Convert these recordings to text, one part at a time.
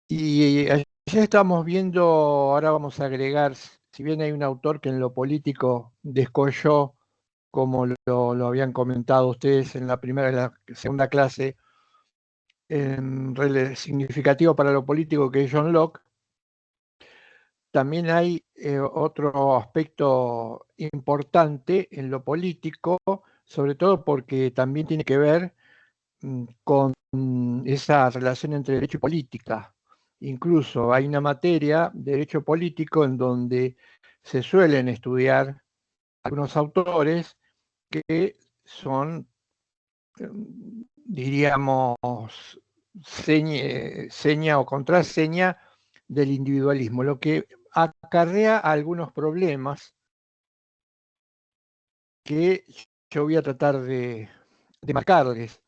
Y ayer estamos viendo, ahora vamos a agregar, si bien hay un autor que en lo político descolló, como lo habían comentado ustedes en la primera y la segunda clase, significativo para lo político que es John Locke, también hay otro aspecto importante en lo político, sobre todo porque también tiene que ver con esa relación entre derecho y política. Incluso hay una materia, derecho político, en donde se suelen estudiar algunos autores que son, diríamos, seña o contraseña del individualismo, lo que acarrea algunos problemas que yo voy a tratar de marcarles.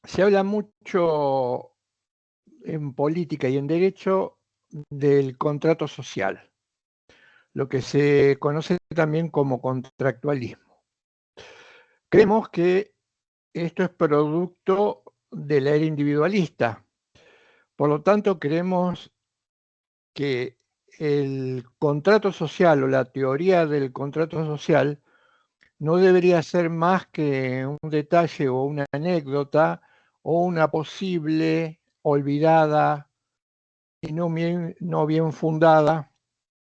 Se habla mucho en política y en derecho del contrato social, lo que se conoce también como contractualismo. Creemos que esto es producto de la era individualista, por lo tanto creemos que el contrato social o la teoría del contrato social no debería ser más que un detalle o una anécdota o una posible olvidada y no bien fundada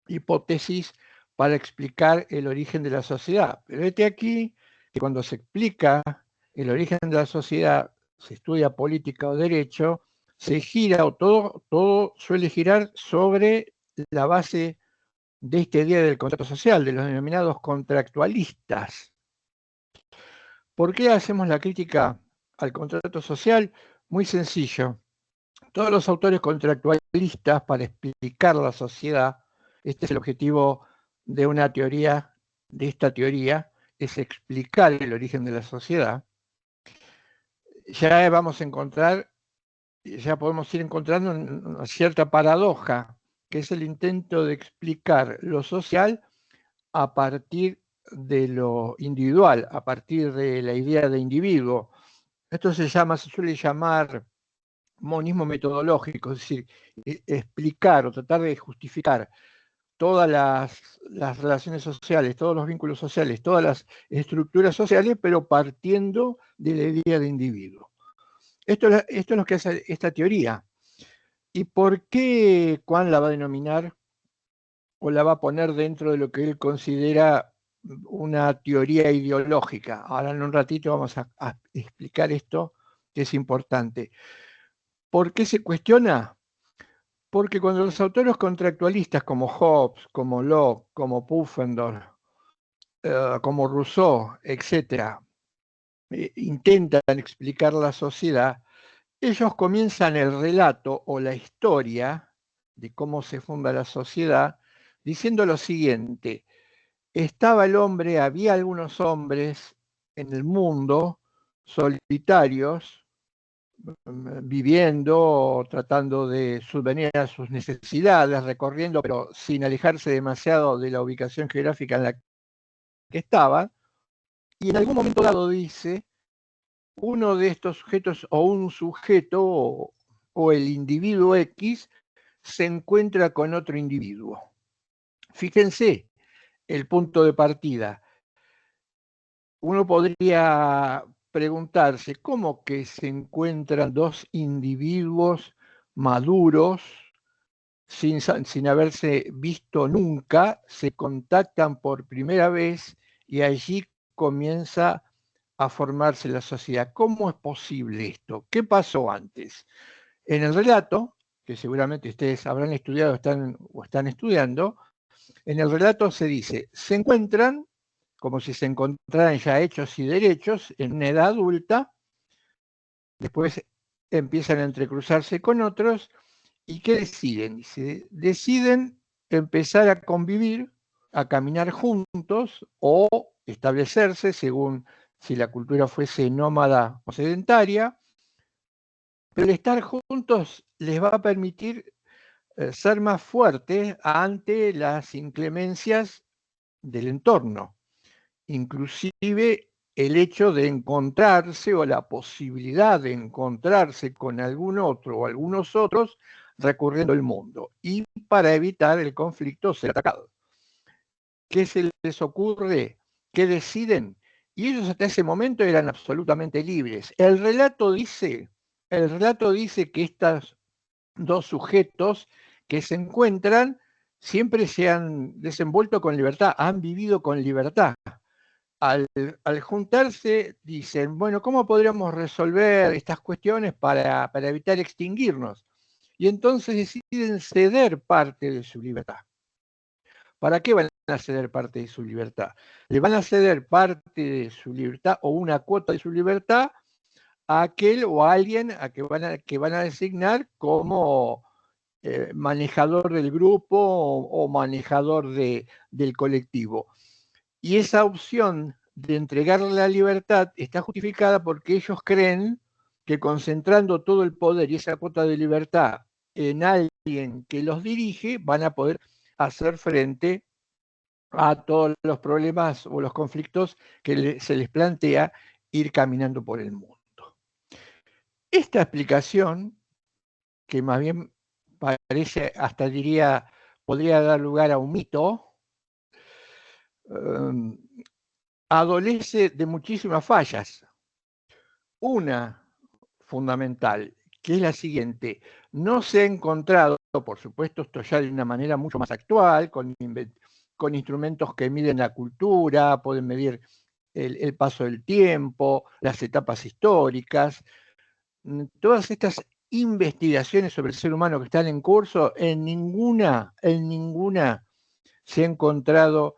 hipótesis para explicar el origen de la sociedad. Pero este aquí que cuando se explica el origen de la sociedad, se estudia política o derecho, se gira o todo suele girar sobre la base de este día del contrato social, de los denominados contractualistas. ¿Por qué hacemos la crítica al contrato social? Muy sencillo. Todos los autores contractualistas para explicar la sociedad, este es el objetivo de una teoría, de esta teoría, es explicar el origen de la sociedad. Ya vamos a encontrar, ya podemos ir encontrando una cierta paradoja, que es el intento de explicar lo social a partir de lo individual, a partir de la idea de individuo. Esto se suele llamar monismo metodológico, es decir, explicar o tratar de justificar todas las relaciones sociales, todos los vínculos sociales, todas las estructuras sociales, pero partiendo de la idea de individuo. Esto es lo que hace esta teoría. ¿Y por qué Juan la va a denominar o la va a poner dentro de lo que él considera una teoría ideológica? Ahora en un ratito vamos a explicar esto, que es importante. ¿Por qué se cuestiona? Porque cuando los autores contractualistas como Hobbes, como Locke, como Pufendorf, como Rousseau, etcétera, intentan explicar la sociedad, ellos comienzan el relato o la historia de cómo se funda la sociedad diciendo lo siguiente: estaba el hombre, había algunos hombres en el mundo solitarios, viviendo, tratando de subvenir a sus necesidades, recorriendo, pero sin alejarse demasiado de la ubicación geográfica en la que estaban. Y en algún momento dado dice, uno de estos sujetos o un sujeto o el individuo X se encuentra con otro individuo. Fíjense el punto de partida. Uno podría preguntarse cómo que se encuentran dos individuos maduros sin haberse visto nunca, se contactan por primera vez y allí comienza a formarse la sociedad. ¿Cómo es posible esto? ¿Qué pasó antes? En el relato, que seguramente ustedes habrán estudiado o están estudiando, en el relato se dice, se encuentran como si se encontraran ya hechos y derechos en una edad adulta, después empiezan a entrecruzarse con otros. ¿Y qué deciden? Deciden empezar a convivir, a caminar juntos o establecerse según si la cultura fuese nómada o sedentaria, pero el estar juntos les va a permitir ser más fuertes ante las inclemencias del entorno. Inclusive el hecho de encontrarse o la posibilidad de encontrarse con algún otro o algunos otros recorriendo el mundo y para evitar el conflicto ser atacado. ¿Qué se les ocurre? ¿Qué deciden? Y ellos hasta ese momento eran absolutamente libres. El relato dice que estos dos sujetos que se encuentran siempre se han desenvuelto con libertad, han vivido con libertad. Al juntarse dicen, bueno, ¿cómo podríamos resolver estas cuestiones para evitar extinguirnos? Y entonces deciden ceder parte de su libertad. ¿Para qué van a ceder parte de su libertad? Le van a ceder parte de su libertad o una cuota de su libertad a aquel o a alguien a que van a designar como manejador del grupo o manejador del colectivo. Y esa opción de entregarle la libertad está justificada porque ellos creen que concentrando todo el poder y esa cuota de libertad en alguien que los dirige, van a poder hacer frente a todos los problemas o los conflictos que se les plantea ir caminando por el mundo. Esta explicación, que más bien parece, hasta diría, podría dar lugar a un mito, adolece de muchísimas fallas. Una fundamental, que es la siguiente: no se ha encontrado, por supuesto, esto ya de una manera mucho más actual, con instrumentos que miden la cultura, pueden medir el paso del tiempo, las etapas históricas, todas estas investigaciones sobre el ser humano que están en curso, en ninguna se ha encontrado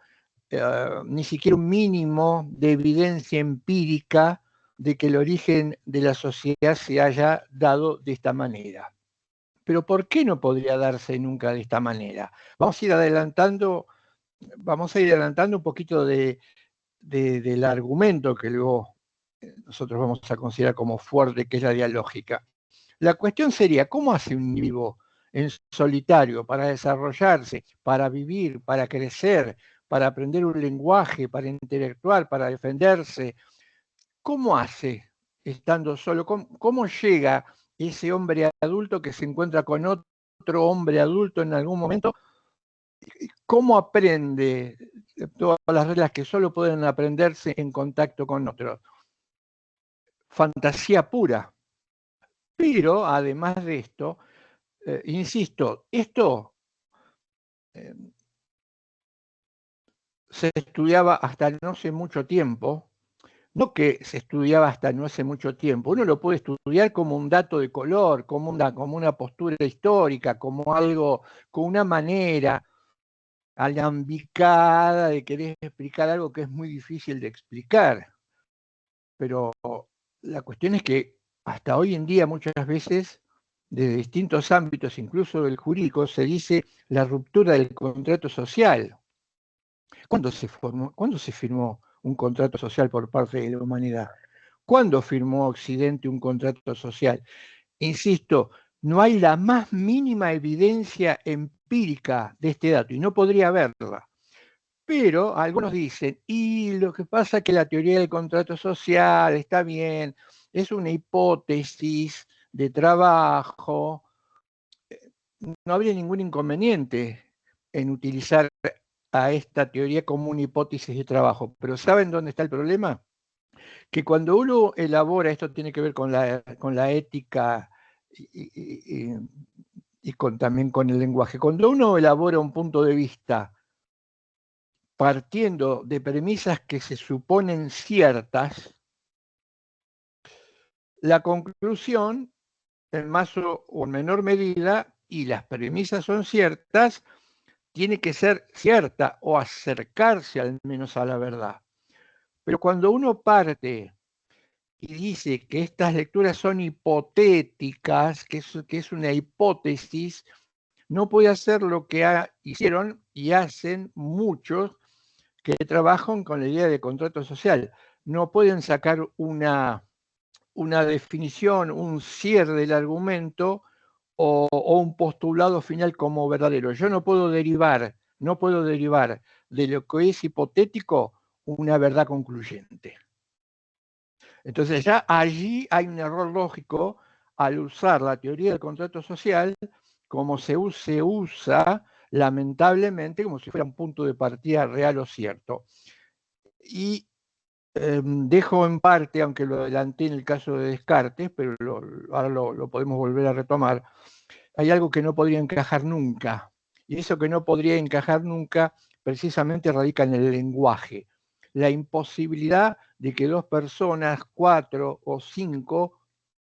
ni siquiera un mínimo de evidencia empírica de que el origen de la sociedad se haya dado de esta manera. Pero ¿por qué no podría darse nunca de esta manera? Vamos a ir adelantando un poquito del argumento que luego nosotros vamos a considerar como fuerte, que es la dialógica. La cuestión sería, ¿cómo hace un individuo en solitario para desarrollarse, para vivir, para crecer, para aprender un lenguaje, para intelectuar, para defenderse? ¿Cómo hace estando solo? ¿Cómo llega ese hombre adulto que se encuentra con otro hombre adulto en algún momento? ¿Cómo aprende todas las reglas que solo pueden aprenderse en contacto con otros? Fantasía pura. Pero además de esto, insisto, esto se estudiaba hasta no hace mucho tiempo, no que se estudiaba hasta no hace mucho tiempo, uno lo puede estudiar como un dato de color, como una postura histórica, como algo, con una manera alambicada de querer explicar algo que es muy difícil de explicar. Pero la cuestión es que hasta hoy en día muchas veces, de distintos ámbitos, incluso del jurídico, se dice la ruptura del contrato social. ¿Cuándo se firmó un contrato social por parte de la humanidad? ¿Cuándo firmó Occidente un contrato social? Insisto, no hay la más mínima evidencia empírica de este dato y no podría haberla. Pero algunos dicen, y lo que pasa es que la teoría del contrato social está bien, es una hipótesis de trabajo, no habría ningún inconveniente en utilizar a esta teoría como una hipótesis de trabajo. Pero ¿saben dónde está el problema? Que cuando uno elabora, esto tiene que ver con la ética y también con el lenguaje, cuando uno elabora un punto de vista partiendo de premisas que se suponen ciertas, la conclusión, en más o en menor medida, y las premisas son ciertas, tiene que ser cierta o acercarse al menos a la verdad. Pero cuando uno parte y dice que estas lecturas son hipotéticas, que es una hipótesis, no puede hacer lo que hicieron y hacen muchos que trabajan con la idea de contrato social. No pueden sacar una definición, un cierre del argumento o un postulado final como verdadero. Yo no puedo derivar de lo que es hipotético una verdad concluyente. Entonces ya allí hay un error lógico al usar la teoría del contrato social como se usa lamentablemente como si fuera un punto de partida real o cierto. Y dejo en parte, aunque lo adelanté en el caso de Descartes, pero ahora lo podemos volver a retomar, hay algo que no podría encajar nunca. Y eso que no podría encajar nunca precisamente radica en el lenguaje. La imposibilidad de que dos personas, 4 o 5,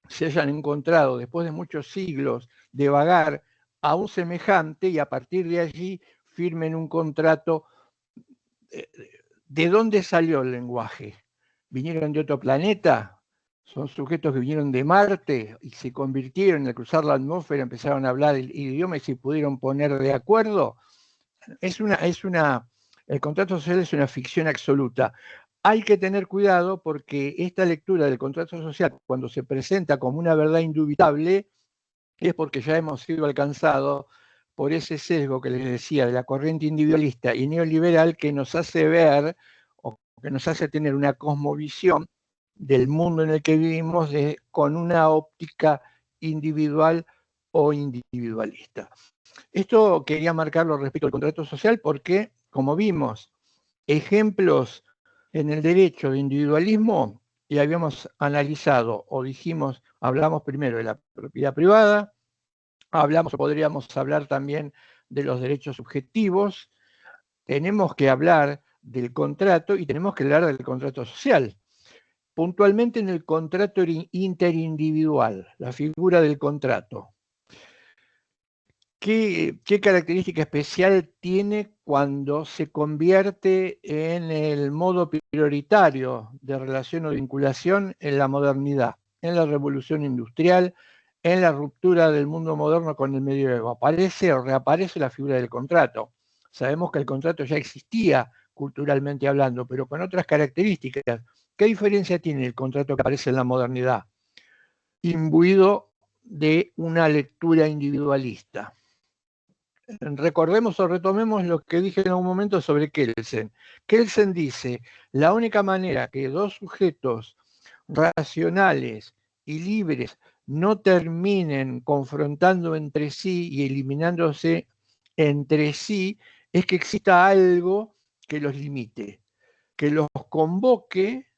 se hayan encontrado después de muchos siglos de vagar a un semejante y a partir de allí firmen un contrato. ¿De dónde salió el lenguaje? ¿Vinieron de otro planeta? ¿Son sujetos que vinieron de Marte y se convirtieron al cruzar la atmósfera, empezaron a hablar el idioma y se pudieron poner de acuerdo? El contrato social es una ficción absoluta. Hay que tener cuidado porque esta lectura del contrato social, cuando se presenta como una verdad indubitable, es porque ya hemos sido alcanzados por ese sesgo que les decía de la corriente individualista y neoliberal que nos hace ver o que nos hace tener una cosmovisión del mundo en el que vivimos con una óptica individual o individualista. Esto quería marcarlo respecto al contrato social porque, como vimos, ejemplos en el derecho de individualismo y habíamos analizado o dijimos, hablamos primero de la propiedad privada, hablamos o podríamos hablar también de los derechos subjetivos, tenemos que hablar del contrato y tenemos que hablar del contrato social. Puntualmente en el contrato interindividual, la figura del contrato. ¿Qué característica especial tiene cuando se convierte en el modo prioritario de relación o vinculación en la modernidad, en la revolución industrial, en la ruptura del mundo moderno con el medioevo? Aparece o reaparece la figura del contrato. Sabemos que el contrato ya existía culturalmente hablando, pero con otras características. ¿Qué diferencia tiene el contrato que aparece en la modernidad? Imbuido de una lectura individualista. Recordemos o retomemos lo que dije en algún momento sobre Kelsen. Kelsen dice, la única manera que dos sujetos racionales y libres no terminen confrontando entre sí y eliminándose entre sí es que exista algo que los limite, que los convoque,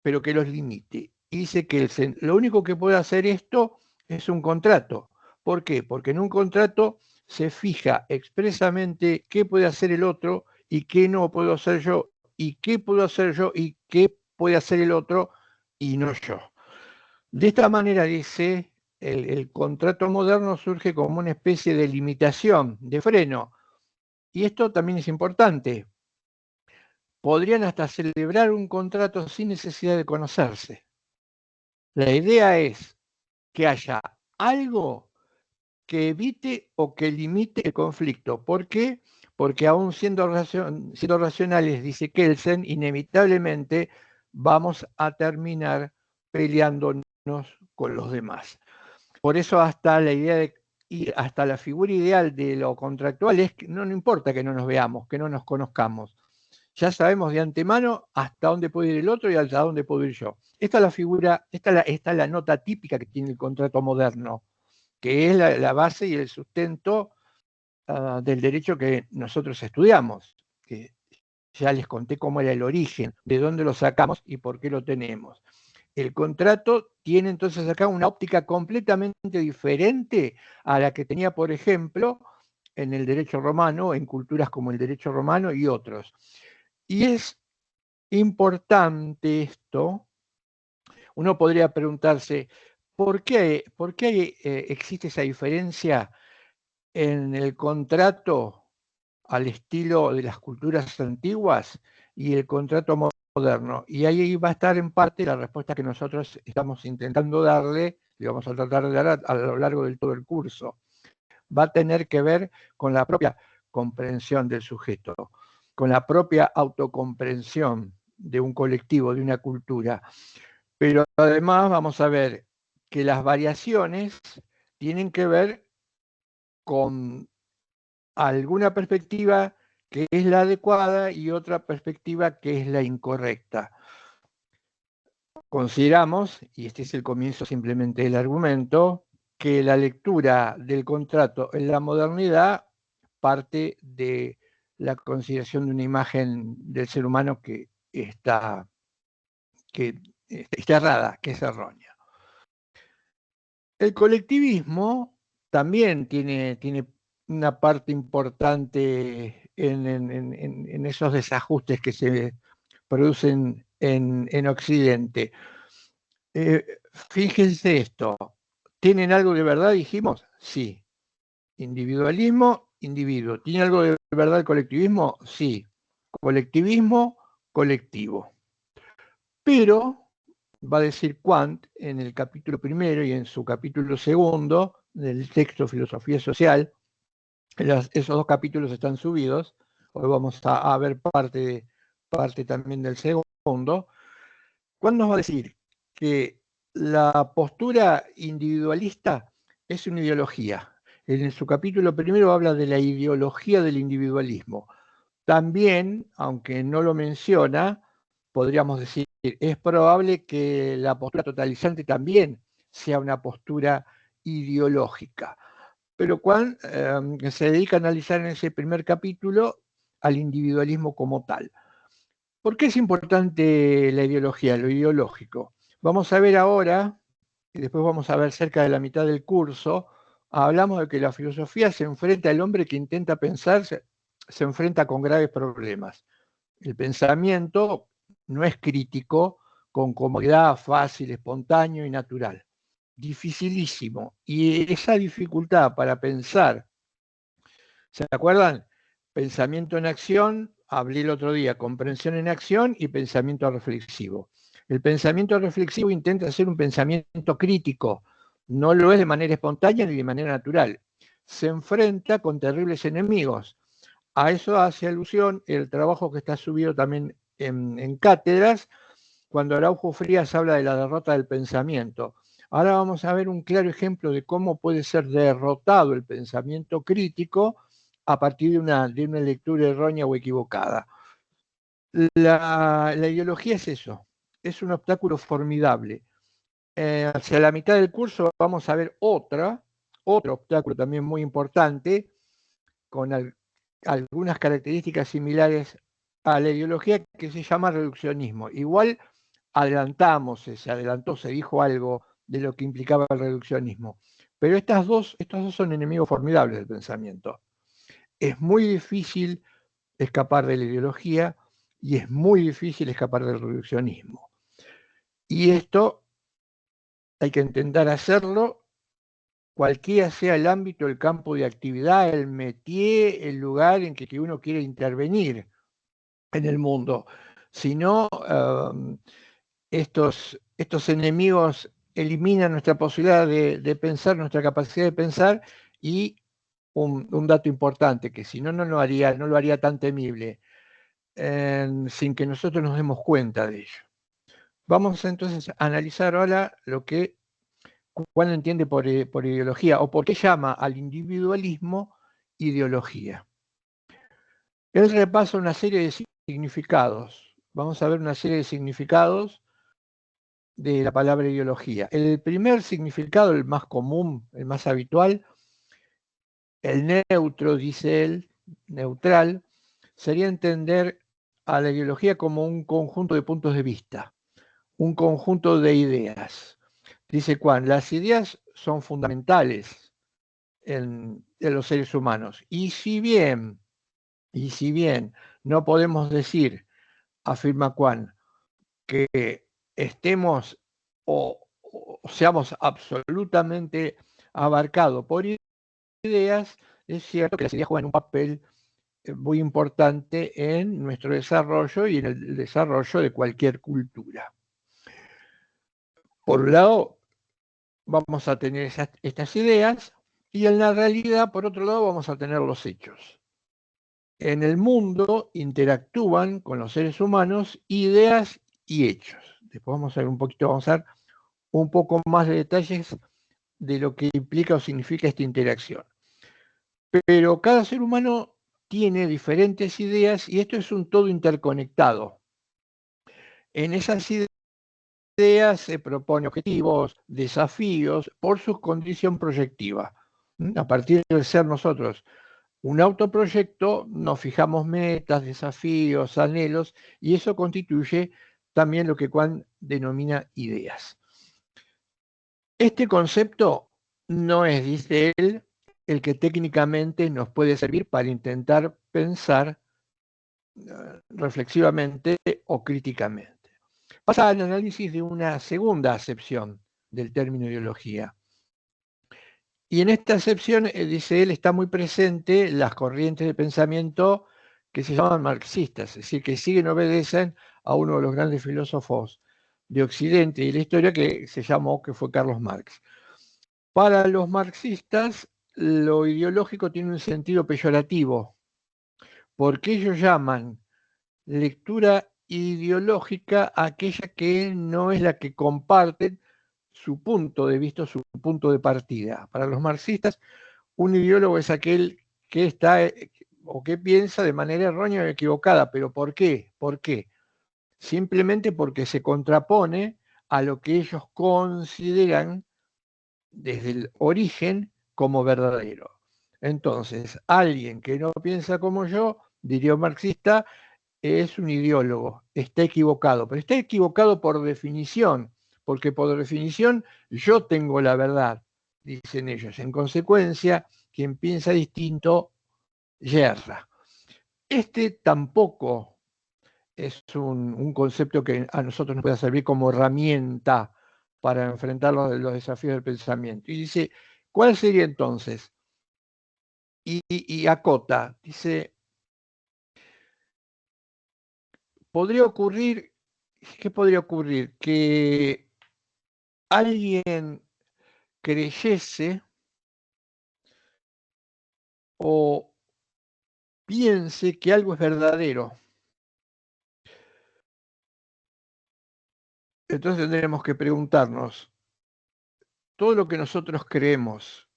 pero que los limite. Y dice Kelsen, lo único que puede hacer esto es un contrato. ¿Por qué? Porque en un contrato se fija expresamente qué puede hacer el otro y qué no puedo hacer yo, y qué puedo hacer yo y qué puede hacer el otro y no yo. De esta manera, dice, el contrato moderno surge como una especie de limitación, de freno. Y esto también es importante. Podrían hasta celebrar un contrato sin necesidad de conocerse. La idea es que haya algo que evite o que limite el conflicto. ¿Por qué? Porque aún siendo racionales, dice Kelsen, inevitablemente vamos a terminar peleándonos con los demás. Por eso hasta la idea de ir hasta la figura ideal de lo contractual es que no importa que no nos veamos, que no nos conozcamos. Ya sabemos de antemano hasta dónde puede ir el otro y hasta dónde puedo ir yo. Esta es la figura, esta es la nota típica que tiene el contrato moderno, que es la base y el sustento del derecho que nosotros estudiamos, que ya les conté cómo era el origen, de dónde lo sacamos y por qué lo tenemos. El contrato tiene entonces acá una óptica completamente diferente a la que tenía, por ejemplo, en el derecho romano, en culturas como el derecho romano y otros. Y es importante esto. Uno podría preguntarse, ¿por qué existe esa diferencia en el contrato al estilo de las culturas antiguas y el contrato moderno? Y ahí va a estar en parte la respuesta que nosotros estamos intentando darle, y vamos a tratar de dar a lo largo de todo el curso. Va a tener que ver con la propia comprensión del sujeto, con la propia autocomprensión de un colectivo, de una cultura. Pero además vamos a ver que las variaciones tienen que ver con alguna perspectiva que es la adecuada y otra perspectiva que es la incorrecta. consideramos, y este es el comienzo simplemente del argumento, que la lectura del contrato en la modernidad parte de la consideración de una imagen del ser humano que está errada, que es errónea. El colectivismo también tiene una parte importante en esos desajustes que se producen en Occidente. Fíjense esto, ¿tienen algo de verdad, dijimos? Sí. Individualismo, individuo. ¿Tiene algo de verdad el colectivismo? Sí. Colectivismo, colectivo. Pero, va a decir Kant en el capítulo primero y en su capítulo segundo del texto Filosofía Social, esos dos capítulos están subidos, hoy vamos a ver parte también del segundo. Kant nos va a decir que la postura individualista es una ideología. En su capítulo primero habla de la ideología del individualismo. También, aunque no lo menciona, podríamos decir, es probable que la postura totalizante también sea una postura ideológica. Pero Kant se dedica a analizar en ese primer capítulo al individualismo como tal. ¿Por qué es importante la ideología, lo ideológico? Vamos a ver ahora, y después vamos a ver cerca de la mitad del curso, hablamos de que la filosofía se enfrenta al hombre que intenta pensar, se enfrenta con graves problemas. El pensamiento no es crítico, con comodidad, fácil, espontáneo y natural. Dificilísimo. Y esa dificultad para pensar, ¿se acuerdan? Pensamiento en acción, hablé el otro día, comprensión en acción y pensamiento reflexivo. El pensamiento reflexivo intenta ser un pensamiento crítico, no lo es de manera espontánea ni de manera natural. Se enfrenta con terribles enemigos. A eso hace alusión el trabajo que está subido también en cátedras, cuando Araujo Frías habla de la derrota del pensamiento. Ahora vamos a ver un claro ejemplo de cómo puede ser derrotado el pensamiento crítico a partir de una lectura errónea o equivocada. La ideología es eso, es un obstáculo formidable. Hacia la mitad del curso vamos a ver otro obstáculo también muy importante, con algunas características similares a la ideología, que se llama reduccionismo. Igual se adelantó, se dijo algo de lo que implicaba el reduccionismo. Pero estos dos son enemigos formidables del pensamiento. Es muy difícil escapar de la ideología y es muy difícil escapar del reduccionismo. Y esto hay que intentar hacerlo cualquiera sea el ámbito, el campo de actividad, el métier, el lugar en que uno quiere intervenir en el mundo. Si no, estos enemigos eliminan nuestra posibilidad de pensar, nuestra capacidad de pensar, y un dato importante, que si no, no lo haría tan temible, sin que nosotros nos demos cuenta de ello. Vamos entonces a analizar ahora lo que Kant entiende por ideología, o por qué llama al individualismo ideología. Él repasa una serie de significados. Vamos a ver una serie de significados de la palabra ideología. El primer significado, el más común, el más habitual, el neutro, dice él, neutral, sería entender a la ideología como un conjunto de puntos de vista, un conjunto de ideas. Dice Kant, las ideas son fundamentales en los seres humanos. Y si bien no podemos decir, afirma Kant, que estemos o seamos absolutamente abarcados por ideas, es cierto que las ideas juegan un papel muy importante en nuestro desarrollo y en el desarrollo de cualquier cultura. Por un lado, vamos a tener estas ideas, y en la realidad, por otro lado, vamos a tener los hechos. En el mundo interactúan con los seres humanos ideas y hechos. Después vamos a ver un poco más de detalles de lo que implica o significa esta interacción. Pero cada ser humano tiene diferentes ideas y esto es un todo interconectado. En esas ideas idea se propone objetivos, desafíos por su condición proyectiva. A partir de ser nosotros un autoproyecto, nos fijamos metas, desafíos, anhelos, y eso constituye también lo que Kuhn denomina ideas. Este concepto no es, dice él, el que técnicamente nos puede servir para intentar pensar reflexivamente o críticamente. Pasa al análisis de una segunda acepción del término ideología. Y en esta acepción, dice él, está muy presente las corrientes de pensamiento que se llaman marxistas, es decir, que siguen obedecen a uno de los grandes filósofos de Occidente y la historia que se llamó, que fue Carlos Marx. Para los marxistas, lo ideológico tiene un sentido peyorativo, porque ellos llaman lectura ideológica aquella que no es la que comparten su punto de vista, su punto de partida. Para los marxistas, un ideólogo es aquel que está o que piensa de manera errónea o equivocada. ¿Pero por qué? ¿Por qué? Simplemente porque se contrapone a lo que ellos consideran desde el origen como verdadero. Entonces, alguien que no piensa como yo, diría un marxista, es un ideólogo, está equivocado, pero está equivocado por definición, porque por definición yo tengo la verdad, dicen ellos. En consecuencia, quien piensa distinto yerra. Este tampoco es un concepto que a nosotros nos pueda servir como herramienta para enfrentar los desafíos del pensamiento. Y dice, ¿cuál sería entonces? Y acota, dice, podría ocurrir, ¿qué podría ocurrir? Que alguien creyese o piense que algo es verdadero. Entonces tendremos que preguntarnos, ¿todo lo que nosotros creemos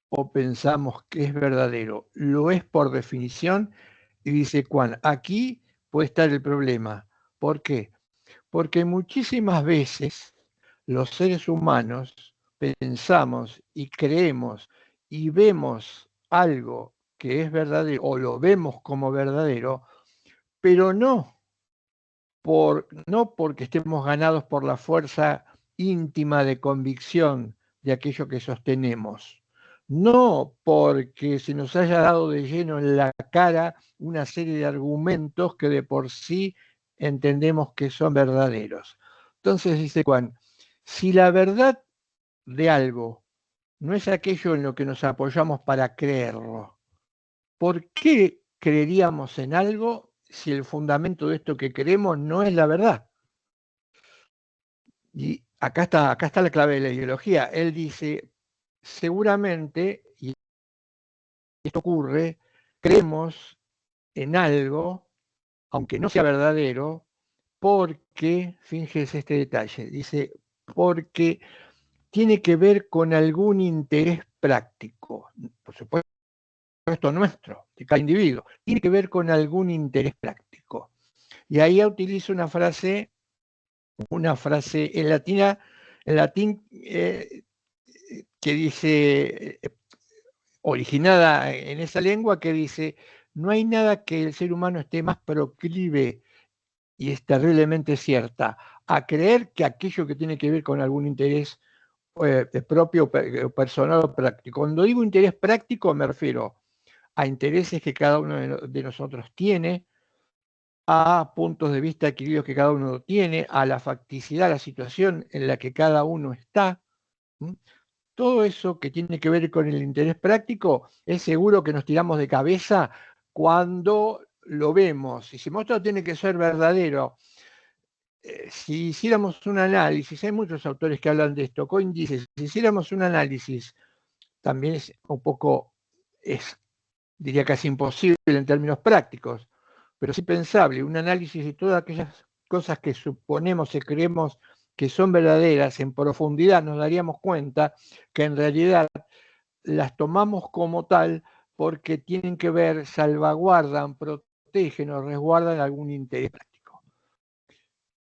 o pensamos que es verdadero, lo es por definición? Y dice Kuhn, aquí puede estar el problema. ¿Por qué? Porque muchísimas veces los seres humanos pensamos y creemos y vemos algo que es verdadero o lo vemos como verdadero, pero no porque estemos ganados por la fuerza íntima de convicción de aquello que sostenemos, no porque se nos haya dado de lleno en la cara una serie de argumentos que de por sí entendemos que son verdaderos. Entonces dice Juan, si la verdad de algo no es aquello en lo que nos apoyamos para creerlo, ¿por qué creeríamos en algo si el fundamento de esto que creemos no es la verdad? Y acá está la clave de la ideología. Él dice, seguramente, y esto ocurre, creemos en algo, aunque no sea verdadero, porque, fíjese este detalle, dice, porque tiene que ver con algún interés práctico, por supuesto nuestro, de cada individuo, tiene que ver con algún interés práctico. Y ahí utiliza una frase en latín que dice, originada en esa lengua, que dice, no hay nada que el ser humano esté más proclive, y es terriblemente cierta, a creer que aquello que tiene que ver con algún interés propio, personal o práctico. Cuando digo interés práctico me refiero a intereses que cada uno de nosotros tiene, a puntos de vista adquiridos que cada uno tiene, a la facticidad, a la situación en la que cada uno está. Todo eso que tiene que ver con el interés práctico, es seguro que nos tiramos de cabeza cuando lo vemos. Y si esto tiene que ser verdadero, si hiciéramos un análisis, hay muchos autores que hablan de esto, Cohen dice, si hiciéramos un análisis, también es un poco, diría casi imposible en términos prácticos, pero sí pensable, un análisis de todas aquellas cosas que suponemos y creemos que son verdaderas en profundidad, nos daríamos cuenta que en realidad las tomamos como tal porque tienen que ver, salvaguardan, protegen o resguardan algún interés práctico.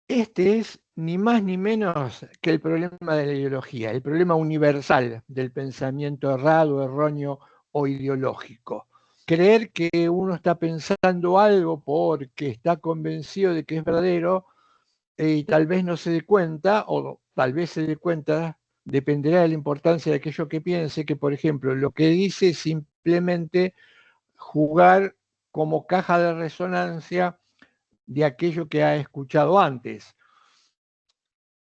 Este es ni más ni menos que el problema de la ideología, el problema universal del pensamiento errado, erróneo o ideológico. Creer que uno está pensando algo porque está convencido de que es verdadero y tal vez no se dé cuenta, o tal vez se dé cuenta, dependerá de la importancia de aquello que piense, que por ejemplo lo que dice es simplemente jugar como caja de resonancia de aquello que ha escuchado antes.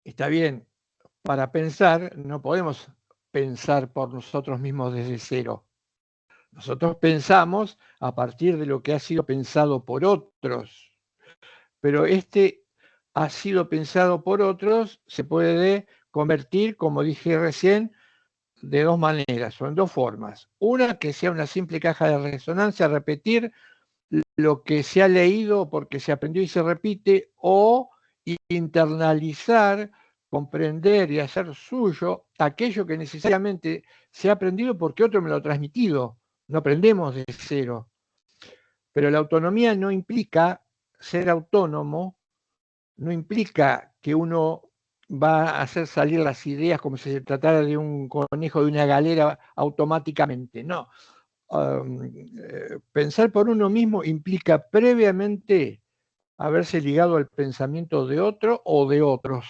Está bien, para pensar no podemos pensar por nosotros mismos desde cero. Nosotros pensamos a partir de lo que ha sido pensado por otros, pero este ha sido pensado por otros se puede convertir, como dije recién, de dos maneras o en dos formas. Una, que sea una simple caja de resonancia, repetir lo que se ha leído porque se aprendió y se repite, o internalizar, comprender y hacer suyo aquello que necesariamente se ha aprendido porque otro me lo ha transmitido. No aprendemos de cero. Pero la autonomía no implica ser autónomo, no implica que uno va a hacer salir las ideas como si se tratara de un conejo de una galera automáticamente. No. Pensar por uno mismo implica previamente haberse ligado al pensamiento de otro o de otros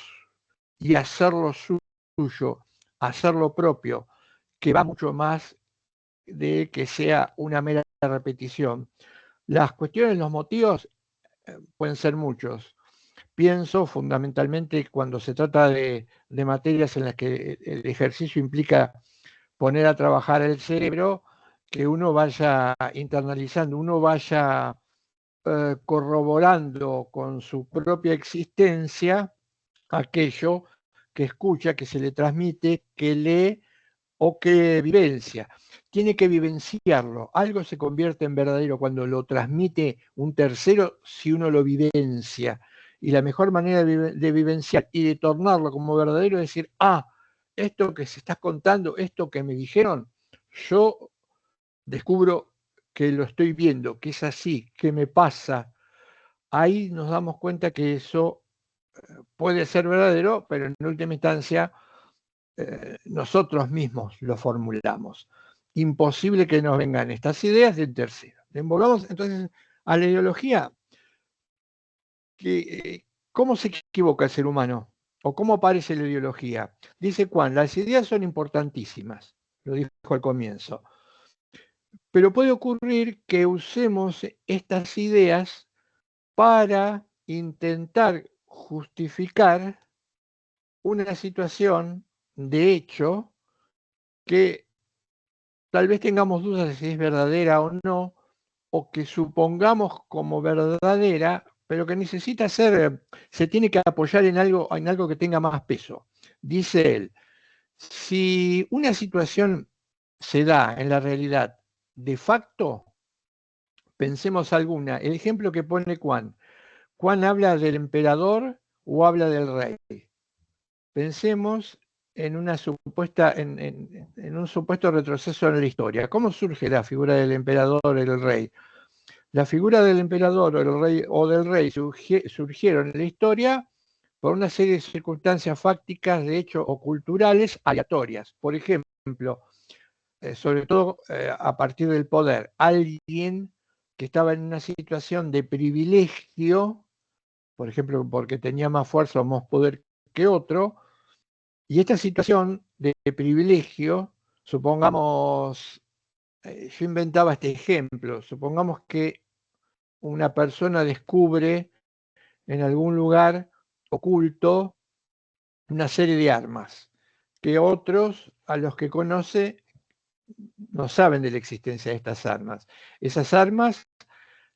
y hacerlo suyo, hacerlo propio, que va mucho más de que sea una mera repetición. Las cuestiones, los motivos pueden ser muchos. Pienso fundamentalmente cuando se trata de materias en las que el ejercicio implica poner a trabajar el cerebro, que uno vaya internalizando, uno vaya corroborando con su propia existencia aquello que escucha, que se le transmite, que lee o que vivencia. Tiene que vivenciarlo. Algo se convierte en verdadero cuando lo transmite un tercero si uno lo vivencia. Y la mejor manera de vivenciar y de tornarlo como verdadero es decir, esto que se está contando, esto que me dijeron, yo descubro que lo estoy viendo, que es así, que me pasa. Ahí nos damos cuenta que eso puede ser verdadero, pero en última instancia nosotros mismos lo formulamos. Imposible que nos vengan estas ideas de un tercero. Volvamos entonces a la ideología. ¿Cómo se equivoca el ser humano? ¿O cómo aparece la ideología? Dice Juan, las ideas son importantísimas, lo dijo al comienzo. Pero puede ocurrir que usemos estas ideas para intentar justificar una situación de hecho que tal vez tengamos dudas de si es verdadera o no, o que supongamos como verdadera, pero que necesita ser, se tiene que apoyar en algo que tenga más peso. Dice él, si una situación se da en la realidad de facto, pensemos alguna. El ejemplo que pone Juan. Juan habla del emperador o habla del rey. Pensemos en un supuesto retroceso en la historia. ¿Cómo surge la figura del emperador o del rey? La figura del emperador o del rey surgieron en la historia por una serie de circunstancias fácticas, de hecho, o culturales aleatorias. Por ejemplo, sobre todo a partir del poder. Alguien que estaba en una situación de privilegio, por ejemplo, porque tenía más fuerza o más poder que otro, y esta situación de privilegio, supongamos, yo inventaba este ejemplo, supongamos que una persona descubre en algún lugar oculto una serie de armas que otros a los que conoce no saben de la existencia de estas armas. Esas armas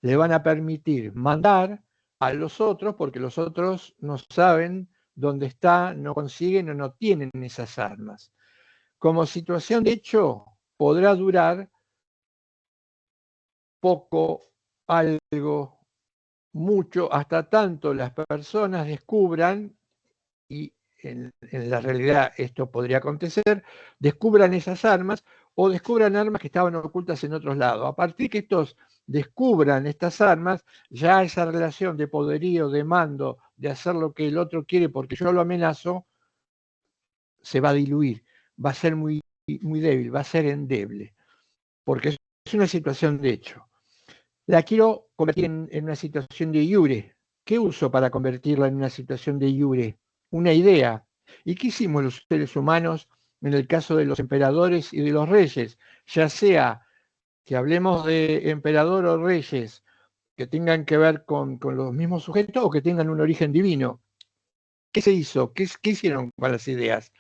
le van a permitir mandar a los otros porque los otros no saben dónde está, no consiguen o no tienen esas armas. Como situación de hecho podrá durar poco, algo, mucho, hasta tanto las personas descubran, y en la realidad esto podría acontecer, descubran esas armas o descubran armas que estaban ocultas en otros lados. A partir de que estos descubran estas armas, ya esa relación de poderío, de mando, de hacer lo que el otro quiere porque yo lo amenazo, se va a diluir, va a ser muy, muy débil, va a ser endeble, porque es una situación de hecho. La quiero convertir en una situación de iure. ¿Qué uso para convertirla en una situación de iure? Una idea. ¿Y qué hicimos los seres humanos en el caso de los emperadores y de los reyes? Ya sea que hablemos de emperador o reyes que tengan que ver con los mismos sujetos o que tengan un origen divino. ¿Qué se hizo? ¿Qué hicieron con las ideas?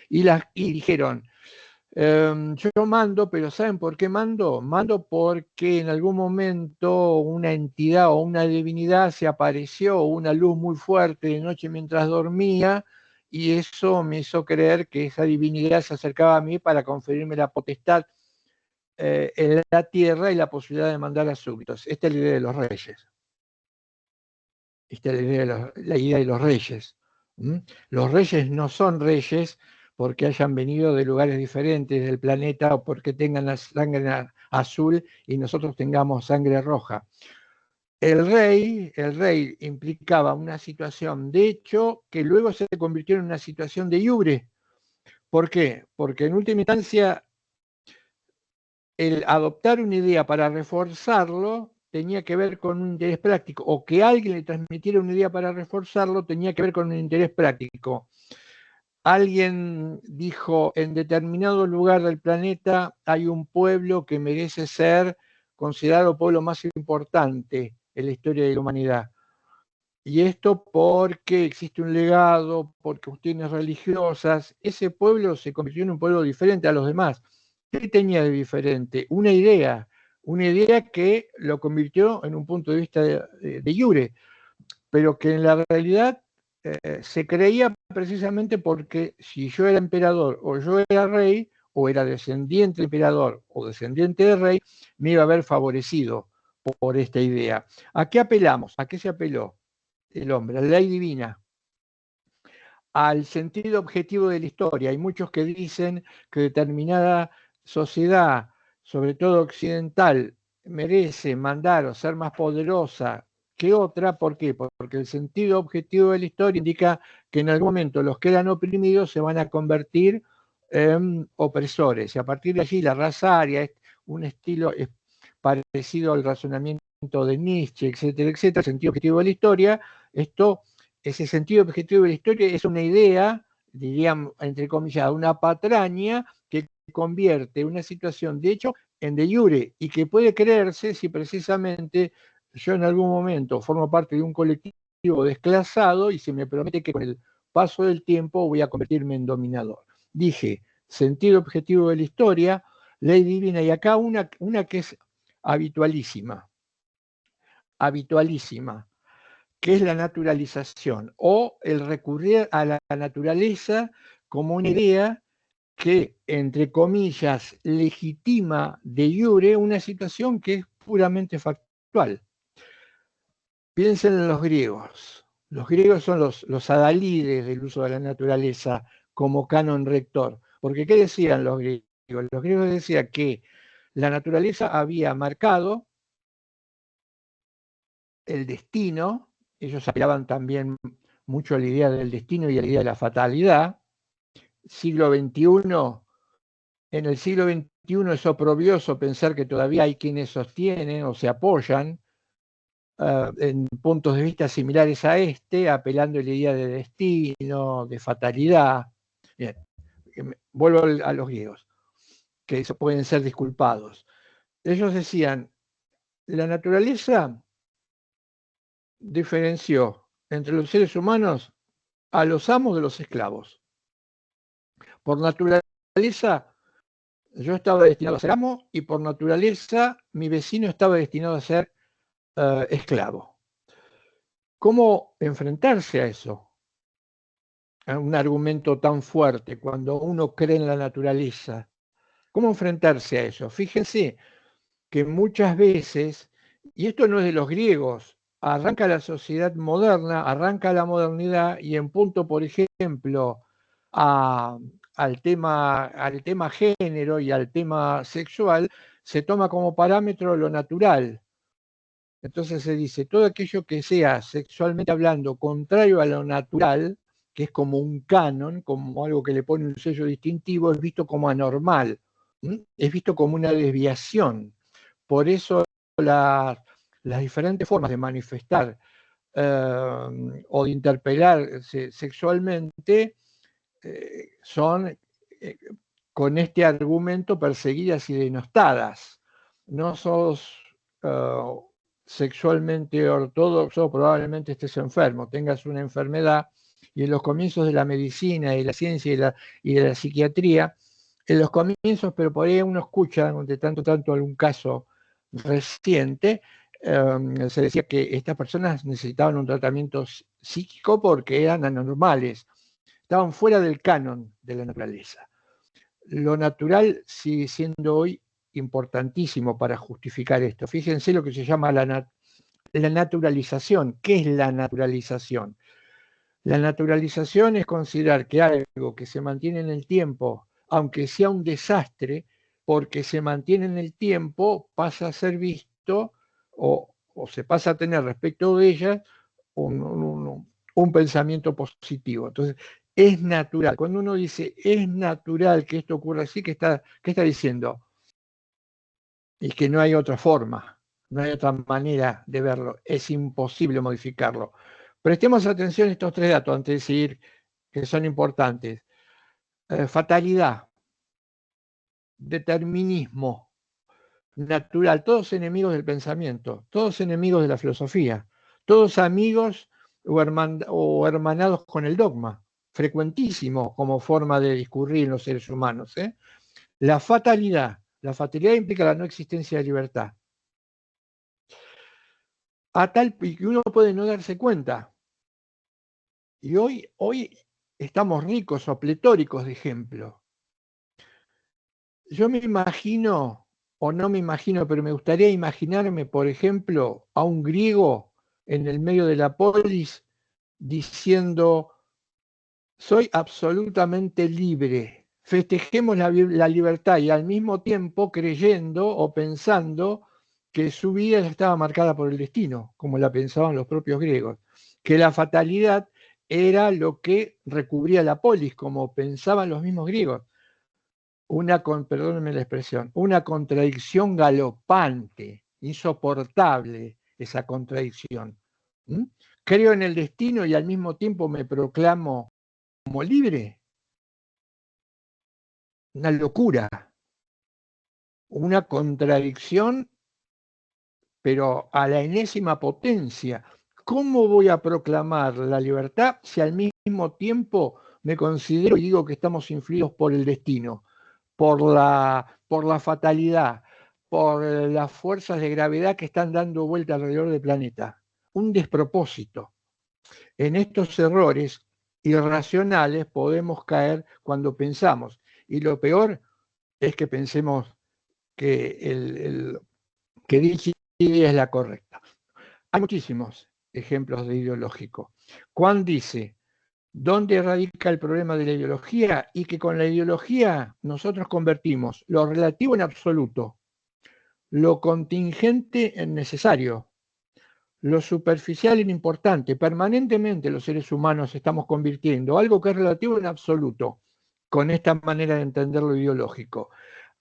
Y dijeron, yo mando, pero ¿saben por qué mando? Mando porque en algún momento una entidad o una divinidad se apareció, una luz muy fuerte de noche mientras dormía, y eso me hizo creer que esa divinidad se acercaba a mí para conferirme la potestad en la tierra y la posibilidad de mandar a súbditos. Esta es la idea de los reyes. Esta es la idea de los reyes. Los reyes no son reyes porque hayan venido de lugares diferentes del planeta o porque tengan la sangre azul y nosotros tengamos sangre roja. El rey implicaba una situación de hecho que luego se convirtió en una situación de iure. ¿Por qué? Porque en última instancia el adoptar una idea para reforzarlo tenía que ver con un interés práctico, o que alguien le transmitiera una idea para reforzarlo tenía que ver con un interés práctico. Alguien dijo, en determinado lugar del planeta hay un pueblo que merece ser considerado el pueblo más importante en la historia de la humanidad. Y esto porque existe un legado, por cuestiones religiosas. Ese pueblo se convirtió en un pueblo diferente a los demás. ¿Qué tenía de diferente? Una idea que lo convirtió en un punto de vista de iure, pero que en la realidad se creía precisamente porque si yo era emperador o yo era rey, o era descendiente de emperador o descendiente de rey, me iba a ver favorecido por esta idea. ¿A qué apelamos? ¿A qué se apeló el hombre? A la ley divina, al sentido objetivo de la historia. Hay muchos que dicen que determinada sociedad, sobre todo occidental, merece mandar o ser más poderosa que otra. ¿Por qué? Porque el sentido objetivo de la historia indica que en algún momento los que eran oprimidos se van a convertir en opresores. Y a partir de allí la raza aria es un estilo parecido al razonamiento de Nietzsche, etcétera, etcétera, el sentido objetivo de la historia. Ese sentido objetivo de la historia es una idea, diríamos, entre comillas, una patraña que convierte una situación de hecho en de jure y que puede creerse si precisamente yo en algún momento formo parte de un colectivo desclasado y se me promete que con el paso del tiempo voy a convertirme en dominador. Dije, sentido objetivo de la historia, ley divina, y acá una que es habitualísima, que es la naturalización o el recurrir a la naturaleza como una idea que, entre comillas, legitima de jure una situación que es puramente factual. Piensen en los griegos. Los griegos son los adalides del uso de la naturaleza como canon rector. Porque ¿qué decían los griegos? Los griegos decían que la naturaleza había marcado el destino. Ellos apelaban también mucho a la idea del destino y a la idea de la fatalidad. Siglo XXI, en el siglo XXI es oprobioso pensar que todavía hay quienes sostienen o se apoyan en puntos de vista similares a este, apelando a la idea de destino, de fatalidad. Bien, vuelvo a los griegos, que eso pueden ser disculpados. Ellos decían, la naturaleza diferenció entre los seres humanos a los amos de los esclavos. Por naturaleza, yo estaba destinado a ser amo y por naturaleza mi vecino estaba destinado a ser esclavo. ¿Cómo enfrentarse a eso? A un argumento tan fuerte cuando uno cree en la naturaleza. ¿Cómo enfrentarse a eso? Fíjense que muchas veces, y esto no es de los griegos, arranca la sociedad moderna, arranca la modernidad y en punto, por ejemplo, a al tema género y al tema sexual, se toma como parámetro lo natural. Entonces se dice, todo aquello que sea sexualmente hablando contrario a lo natural, que es como un canon, como algo que le pone un sello distintivo, es visto como anormal, es visto como una desviación. Por eso las diferentes formas de manifestar o de interpelarse sexualmente son con este argumento perseguidas y denostadas. No sos sexualmente ortodoxo, probablemente estés enfermo, tengas una enfermedad, y en los comienzos de la medicina y la ciencia y de la psiquiatría, en los comienzos, pero por ahí uno escucha de tanto algún caso reciente, se decía que estas personas necesitaban un tratamiento psíquico porque eran anormales, estaban fuera del canon de la naturaleza. Lo natural sigue siendo hoy importantísimo para justificar esto. Fíjense lo que se llama la naturalización. ¿Qué es la naturalización? La naturalización es considerar que algo que se mantiene en el tiempo, aunque sea un desastre, porque se mantiene en el tiempo, pasa a ser visto o se pasa a tener respecto de ella un pensamiento positivo. Entonces, es natural. Cuando uno dice es natural que esto ocurra así, ¿qué está diciendo? Y que no hay otra forma, no hay otra manera de verlo, es imposible modificarlo. Prestemos atención a estos tres datos antes de seguir, que son importantes. Fatalidad, determinismo, natural, todos enemigos del pensamiento, todos enemigos de la filosofía, todos amigos o hermanados con el dogma, frecuentísimo como forma de discurrir en los seres humanos. La fatalidad implica la no existencia de libertad. A tal que uno puede no darse cuenta. Y hoy estamos ricos o pletóricos de ejemplos. Yo me imagino, o no me imagino, pero me gustaría imaginarme, por ejemplo, a un griego en el medio de la polis diciendo, soy absolutamente libre, festejemos la libertad, y al mismo tiempo creyendo o pensando que su vida ya estaba marcada por el destino, como la pensaban los propios griegos, que la fatalidad era lo que recubría la polis, como pensaban los mismos griegos. Perdónenme la expresión, una contradicción galopante, insoportable esa contradicción. Creo en el destino y al mismo tiempo me proclamo como libre. Una locura, una contradicción, pero a la enésima potencia. ¿Cómo voy a proclamar la libertad si al mismo tiempo me considero y digo que estamos influidos por el destino, por la fatalidad, por las fuerzas de gravedad que están dando vuelta alrededor del planeta? Un despropósito. En estos errores irracionales podemos caer cuando pensamos. Y lo peor es que pensemos que que dicha idea es la correcta. Hay muchísimos ejemplos de ideológico. Juan dice, ¿dónde radica el problema de la ideología? Y que con la ideología nosotros convertimos lo relativo en absoluto, lo contingente en necesario, lo superficial en importante. Permanentemente los seres humanos estamos convirtiendo algo que es relativo en absoluto, con esta manera de entender lo ideológico.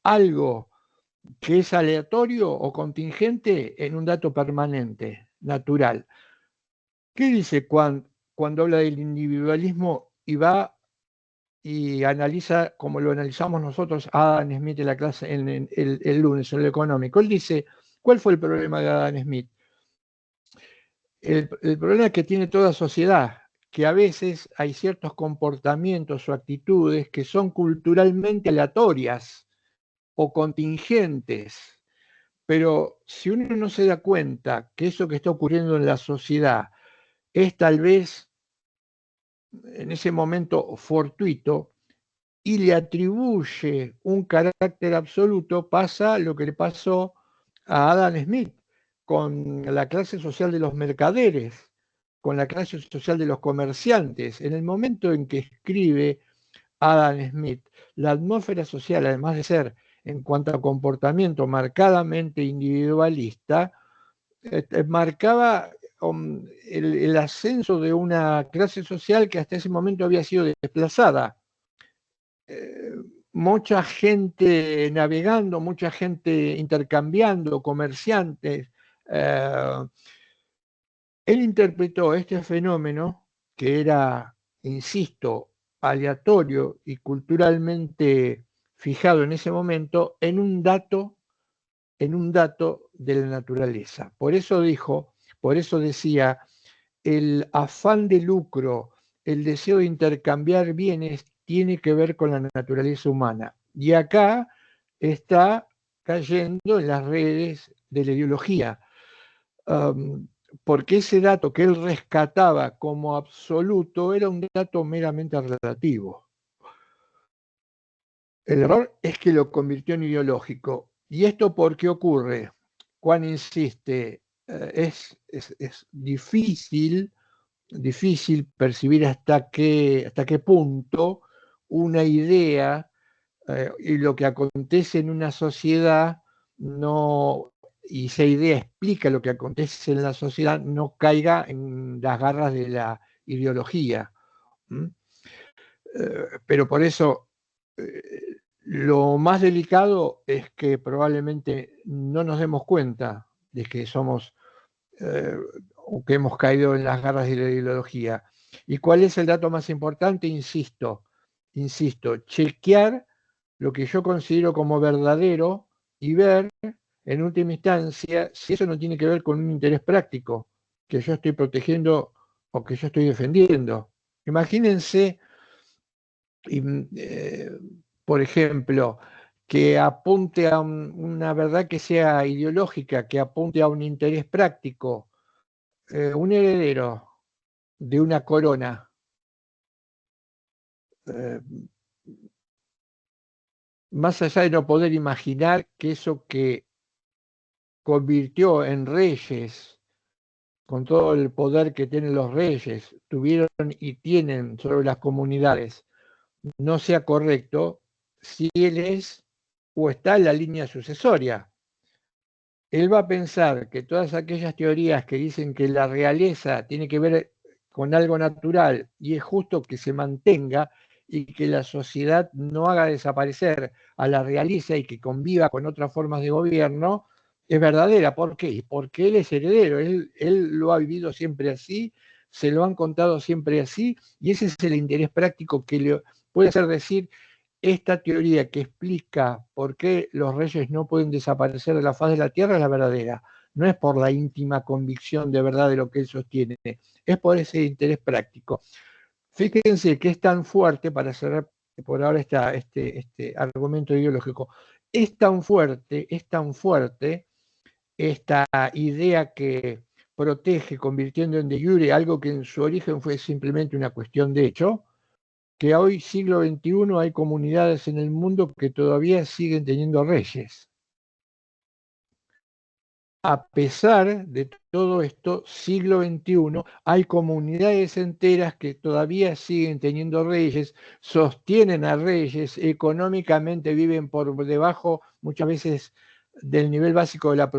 Algo que es aleatorio o contingente en un dato permanente, natural. ¿Qué dice cuando habla del individualismo y va y analiza, como lo analizamos nosotros, Adam Smith en la clase el lunes en lo económico? Él dice, ¿cuál fue el problema de Adam Smith? El problema que tiene toda sociedad, que a veces hay ciertos comportamientos o actitudes que son culturalmente aleatorias o contingentes. Pero si uno no se da cuenta que eso que está ocurriendo en la sociedad es tal vez en ese momento fortuito y le atribuye un carácter absoluto, pasa lo que le pasó a Adam Smith con la clase social de los mercaderes, con la clase social de los comerciantes. En el momento en que escribe Adam Smith, la atmósfera social, además de ser en cuanto a comportamiento marcadamente individualista, marcaba el ascenso de una clase social que hasta ese momento había sido desplazada. Mucha gente navegando, mucha gente intercambiando, comerciantes. Él interpretó este fenómeno, que era, insisto, aleatorio y culturalmente fijado en ese momento, en un dato de la naturaleza. Por eso decía, el afán de lucro, el deseo de intercambiar bienes tiene que ver con la naturaleza humana. Y acá está cayendo en las redes de la ideología, porque ese dato que él rescataba como absoluto era un dato meramente relativo. El error es que lo convirtió en ideológico. ¿Y esto por qué ocurre? Juan insiste, es difícil percibir hasta qué punto una idea y lo que acontece en una sociedad y esa idea explica lo que acontece en la sociedad, no caiga en las garras de la ideología. Pero por eso lo más delicado es que probablemente no nos demos cuenta de que somos o que hemos caído en las garras de la ideología. ¿Y cuál es el dato más importante? Insisto, chequear lo que yo considero como verdadero y ver, en última instancia, si eso no tiene que ver con un interés práctico que yo estoy protegiendo o que yo estoy defendiendo. Imagínense, por ejemplo, que apunte a una verdad que sea ideológica, que apunte a un interés práctico, un heredero de una corona, más allá de no poder imaginar que eso que convirtió en reyes, con todo el poder que tienen los reyes, tuvieron y tienen sobre las comunidades, no sea correcto, si él es o está en la línea sucesoria. Él va a pensar que todas aquellas teorías que dicen que la realeza tiene que ver con algo natural y es justo que se mantenga y que la sociedad no haga desaparecer a la realeza y que conviva con otras formas de gobierno, es verdadera. ¿Por qué? Porque él es heredero, él lo ha vivido siempre así, se lo han contado siempre así, y ese es el interés práctico que le puede hacer decir: esta teoría que explica por qué los reyes no pueden desaparecer de la faz de la tierra es la verdadera. No es por la íntima convicción de verdad de lo que él sostiene, es por ese interés práctico. Fíjense que es tan fuerte, para cerrar por ahora este argumento ideológico, es tan fuerte esta idea que protege, convirtiendo en de jure algo que en su origen fue simplemente una cuestión de hecho, que hoy, siglo XXI, hay comunidades en el mundo que todavía siguen teniendo reyes. A pesar de todo esto, siglo XXI, hay comunidades enteras que todavía siguen teniendo reyes, sostienen a reyes, económicamente viven por debajo muchas veces del nivel básico de la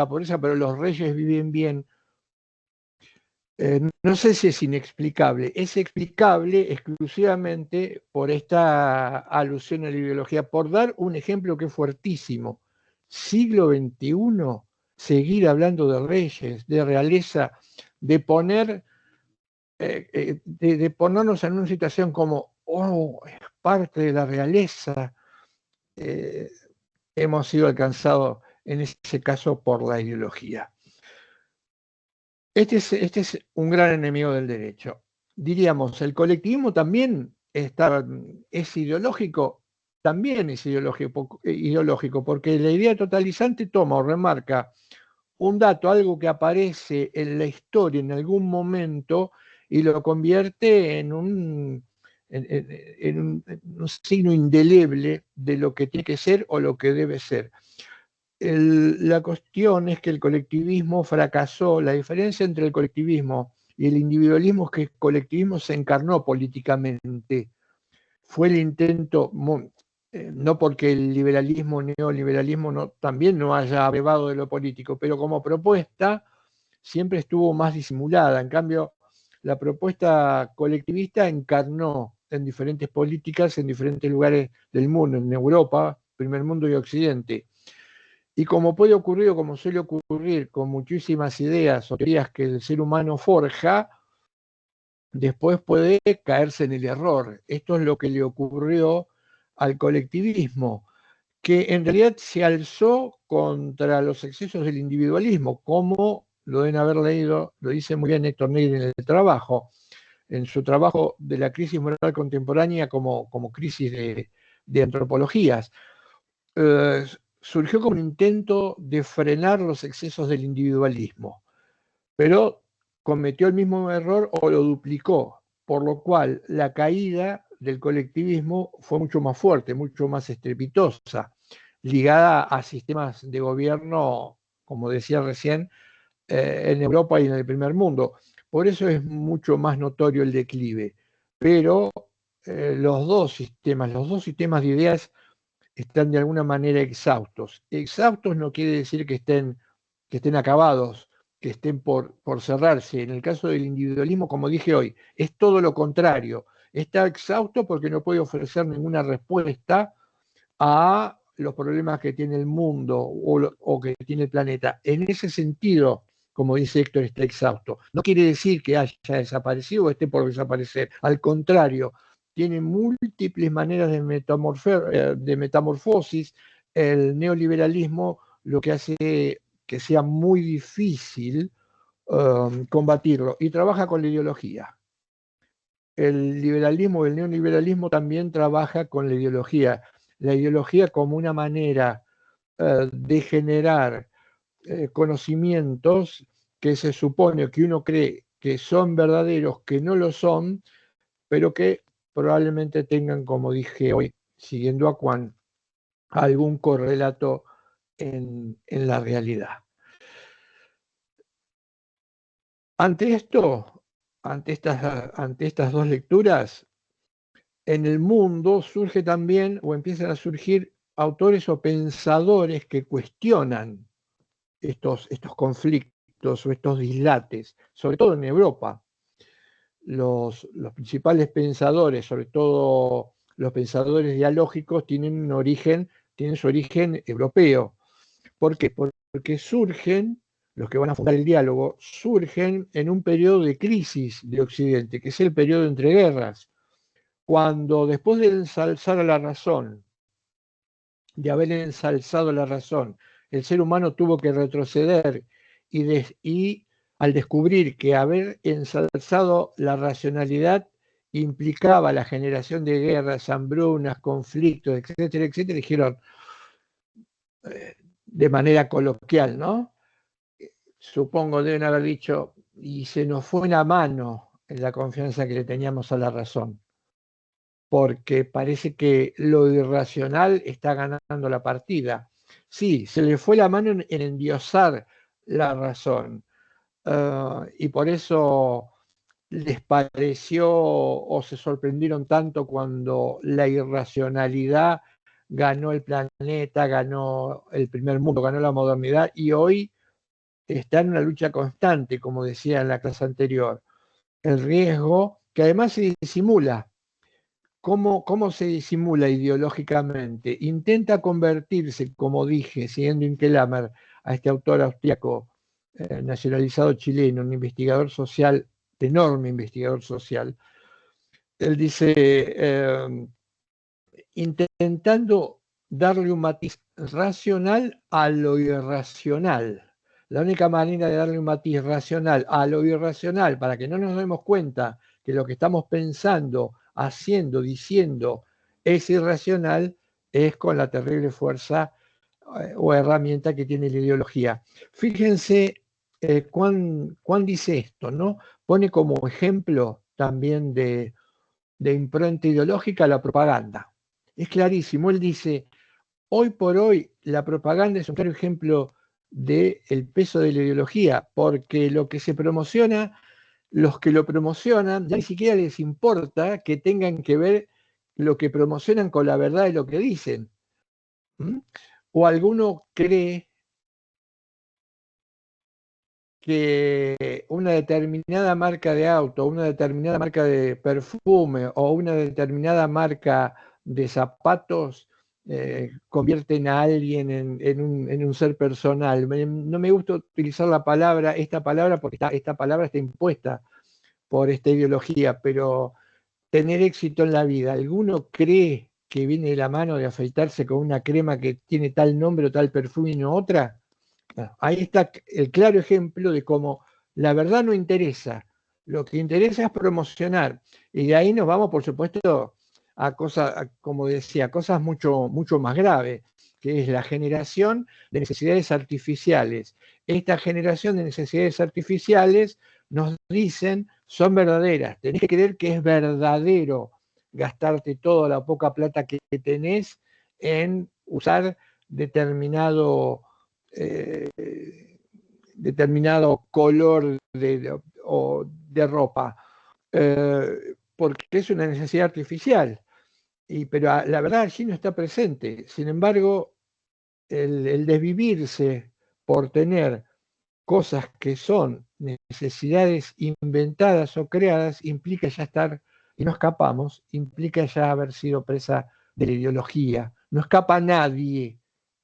pobreza, pero los reyes viven bien. No sé si es inexplicable, es explicable exclusivamente por esta alusión a la ideología. Por dar un ejemplo que es fuertísimo, siglo XXI, seguir hablando de reyes, de realeza, de ponernos en una situación como, oh, es parte de la realeza, hemos sido alcanzados en ese caso por la ideología. Este es un gran enemigo del derecho. Diríamos, el colectivismo también es ideológico, también es ideológico, porque la idea totalizante toma o remarca un dato, algo que aparece en la historia en algún momento, y lo convierte en un signo indeleble de lo que tiene que ser o lo que debe ser. La cuestión es que el colectivismo fracasó. La diferencia entre el colectivismo y el individualismo es que el colectivismo se encarnó políticamente. fue el intento, no porque el liberalismo, neoliberalismo también no haya abrevado de lo político, pero como propuesta siempre estuvo más disimulada. En cambio, la propuesta colectivista encarnó en diferentes políticas, en diferentes lugares del mundo, en Europa, primer mundo y occidente. Y como puede ocurrir, o como suele ocurrir con muchísimas ideas o teorías que el ser humano forja, después puede caerse en el error. Esto es lo que le ocurrió al colectivismo, que en realidad se alzó contra los excesos del individualismo, como lo deben haber leído, lo dice muy bien Héctor Negri en el trabajo, en su trabajo de la crisis moral contemporánea como crisis de antropologías. Surgió como un intento de frenar los excesos del individualismo, pero cometió el mismo error o lo duplicó, por lo cual la caída del colectivismo fue mucho más fuerte, mucho más estrepitosa, ligada a sistemas de gobierno, como decía recién, en Europa y en el primer mundo. Por eso es mucho más notorio el declive. Pero los dos sistemas de ideas están de alguna manera exhaustos. Exhaustos no quiere decir que estén acabados, que estén por cerrarse. En el caso del individualismo, como dije hoy, es todo lo contrario. Está exhausto porque no puede ofrecer ninguna respuesta a los problemas que tiene el mundo o que tiene el planeta. En ese sentido, como dice Héctor, está exhausto. No quiere decir que haya desaparecido o esté por desaparecer. Al contrario, tiene múltiples maneras de metamorfosis. El neoliberalismo lo que hace que sea muy difícil combatirlo y trabaja con la ideología. El liberalismo, el neoliberalismo también trabaja con la ideología como una manera de generar conocimientos que se supone que uno cree que son verdaderos, que no lo son, pero que probablemente tengan, como dije hoy, siguiendo a Juan, algún correlato en la realidad. Ante esto, ante estas dos lecturas, en el mundo surge también o empiezan a surgir autores o pensadores que cuestionan estos conflictos o estos dislates, sobre todo en Europa. Los principales pensadores, sobre todo los pensadores dialógicos, tienen su origen europeo. ¿Por qué? Porque surgen, los que van a fundar el diálogo, surgen en un periodo de crisis de Occidente, que es el periodo entre guerras, cuando después de ensalzar a la razón, de haber ensalzado la razón, el ser humano tuvo que retroceder y al descubrir que haber ensalzado la racionalidad implicaba la generación de guerras, hambrunas, conflictos, etcétera, etcétera, dijeron de manera coloquial, ¿no? Supongo deben haber dicho, y se nos fue la mano en la confianza que le teníamos a la razón, porque parece que lo irracional está ganando la partida. Sí, se le fue la mano en endiosar la razón, y por eso les pareció o se sorprendieron tanto cuando la irracionalidad ganó el planeta, ganó el primer mundo, ganó la modernidad, y hoy está en una lucha constante, como decía en la clase anterior. El riesgo, que además se disimula. ¿Cómo se disimula ideológicamente? Intenta convertirse, como dije, siguiendo Inkelammer, a este autor austriaco nacionalizado chileno, un investigador social, enorme investigador social. Él dice, intentando darle un matiz racional a lo irracional. La única manera de darle un matiz racional a lo irracional, para que no nos demos cuenta que lo que estamos pensando, haciendo, diciendo es irracional, es con la terrible fuerza o herramienta que tiene la ideología. Fíjense cuán dice esto, ¿no? Pone como ejemplo también de impronta ideológica la propaganda. Es clarísimo, él dice, hoy por hoy la propaganda es un claro ejemplo del peso de la ideología, porque lo que se promociona, los que lo promocionan, ya ni siquiera les importa que tengan que ver lo que promocionan con la verdad de lo que dicen. ¿Mm? O alguno cree que una determinada marca de auto, una determinada marca de perfume o una determinada marca de zapatos convierten a alguien en un ser personal. No me gusta utilizar esta palabra, porque esta palabra está impuesta por esta ideología, pero tener éxito en la vida, ¿alguno cree que viene de la mano de afeitarse con una crema que tiene tal nombre o tal perfume y no otra? Ahí está el claro ejemplo de cómo la verdad no interesa, lo que interesa es promocionar. Y de ahí nos vamos, por supuesto, a cosas, como decía, cosas mucho, mucho más graves, que es la generación de necesidades artificiales. Esta generación de necesidades artificiales nos dicen son verdaderas. Tenés que creer que es verdadero gastarte toda la poca plata que tenés en usar determinado eh, determinado color de ropa, porque es una necesidad artificial, pero la verdad allí no está presente. Sin embargo, el desvivirse por tener cosas que son necesidades inventadas o creadas implica ya estar, y no escapamos, implica ya haber sido presa de la ideología. No escapa nadie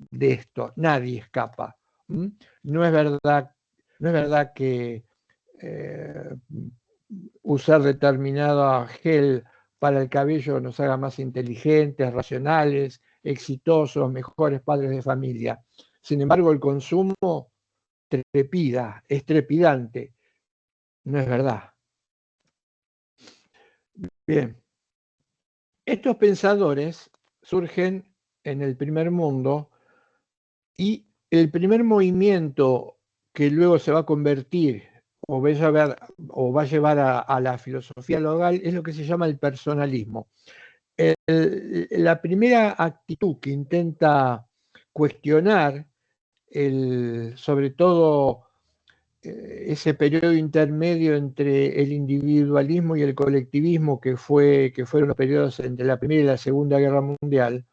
de esto, nadie escapa. ¿Mm? No es verdad, no es verdad que eh, usar determinado gel para el cabello nos haga más inteligentes, racionales, exitosos, mejores padres de familia. Sin embargo, el consumo trepida, es trepidante. No es verdad. Bien, estos pensadores surgen en el primer mundo y el primer movimiento que luego se va a convertir o va a llevar a la filosofía logal es lo que se llama el personalismo. La primera actitud que intenta cuestionar sobre todo ese periodo intermedio entre el individualismo y el colectivismo que fueron los periodos entre la Primera y la Segunda Guerra Mundial,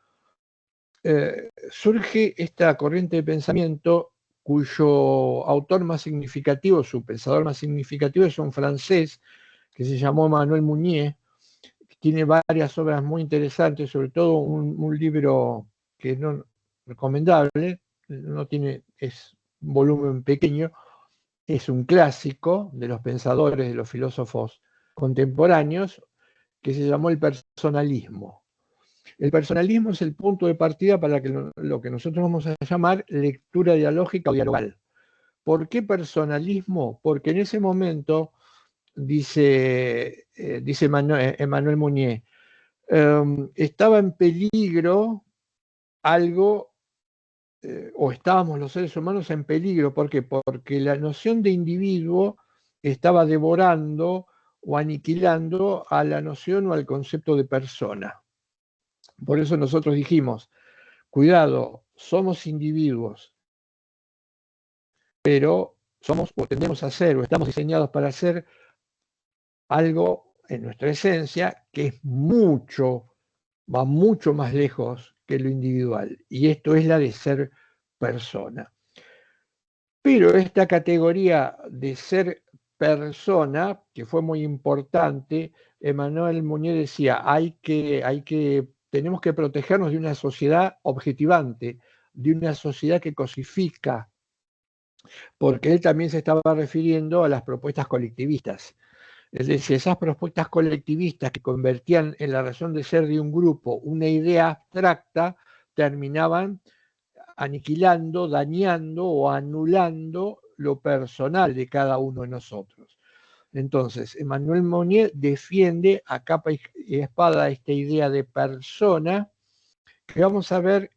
surge esta corriente de pensamiento cuyo autor más significativo, su pensador más significativo es un francés que se llamó Emmanuel Mounier, que tiene varias obras muy interesantes, sobre todo un libro que no recomendable, no tiene, es un volumen pequeño, es un clásico de los pensadores, de los filósofos contemporáneos, que se llamó el personalismo. El personalismo es el punto de partida para lo que nosotros vamos a llamar lectura dialógica o dialogal. ¿Por qué personalismo? Porque en ese momento, dice Emmanuel Mounier, estaba en peligro algo, o estábamos los seres humanos en peligro. ¿Por qué? Porque la noción de individuo estaba devorando o aniquilando a la noción o al concepto de persona. Por eso nosotros dijimos, cuidado, somos individuos, pero somos o tendemos a ser o estamos diseñados para ser algo en nuestra esencia que es va mucho más lejos que lo individual. Y esto es la de ser persona. Pero esta categoría de ser persona, que fue muy importante, Emmanuel Mounier decía, tenemos que protegernos de una sociedad objetivante, de una sociedad que cosifica, porque él también se estaba refiriendo a las propuestas colectivistas. Es decir, esas propuestas colectivistas que convertían en la razón de ser de un grupo una idea abstracta, terminaban aniquilando, dañando o anulando lo personal de cada uno de nosotros. Entonces, Emmanuel Mounier defiende a capa y espada esta idea de persona, que vamos a ver,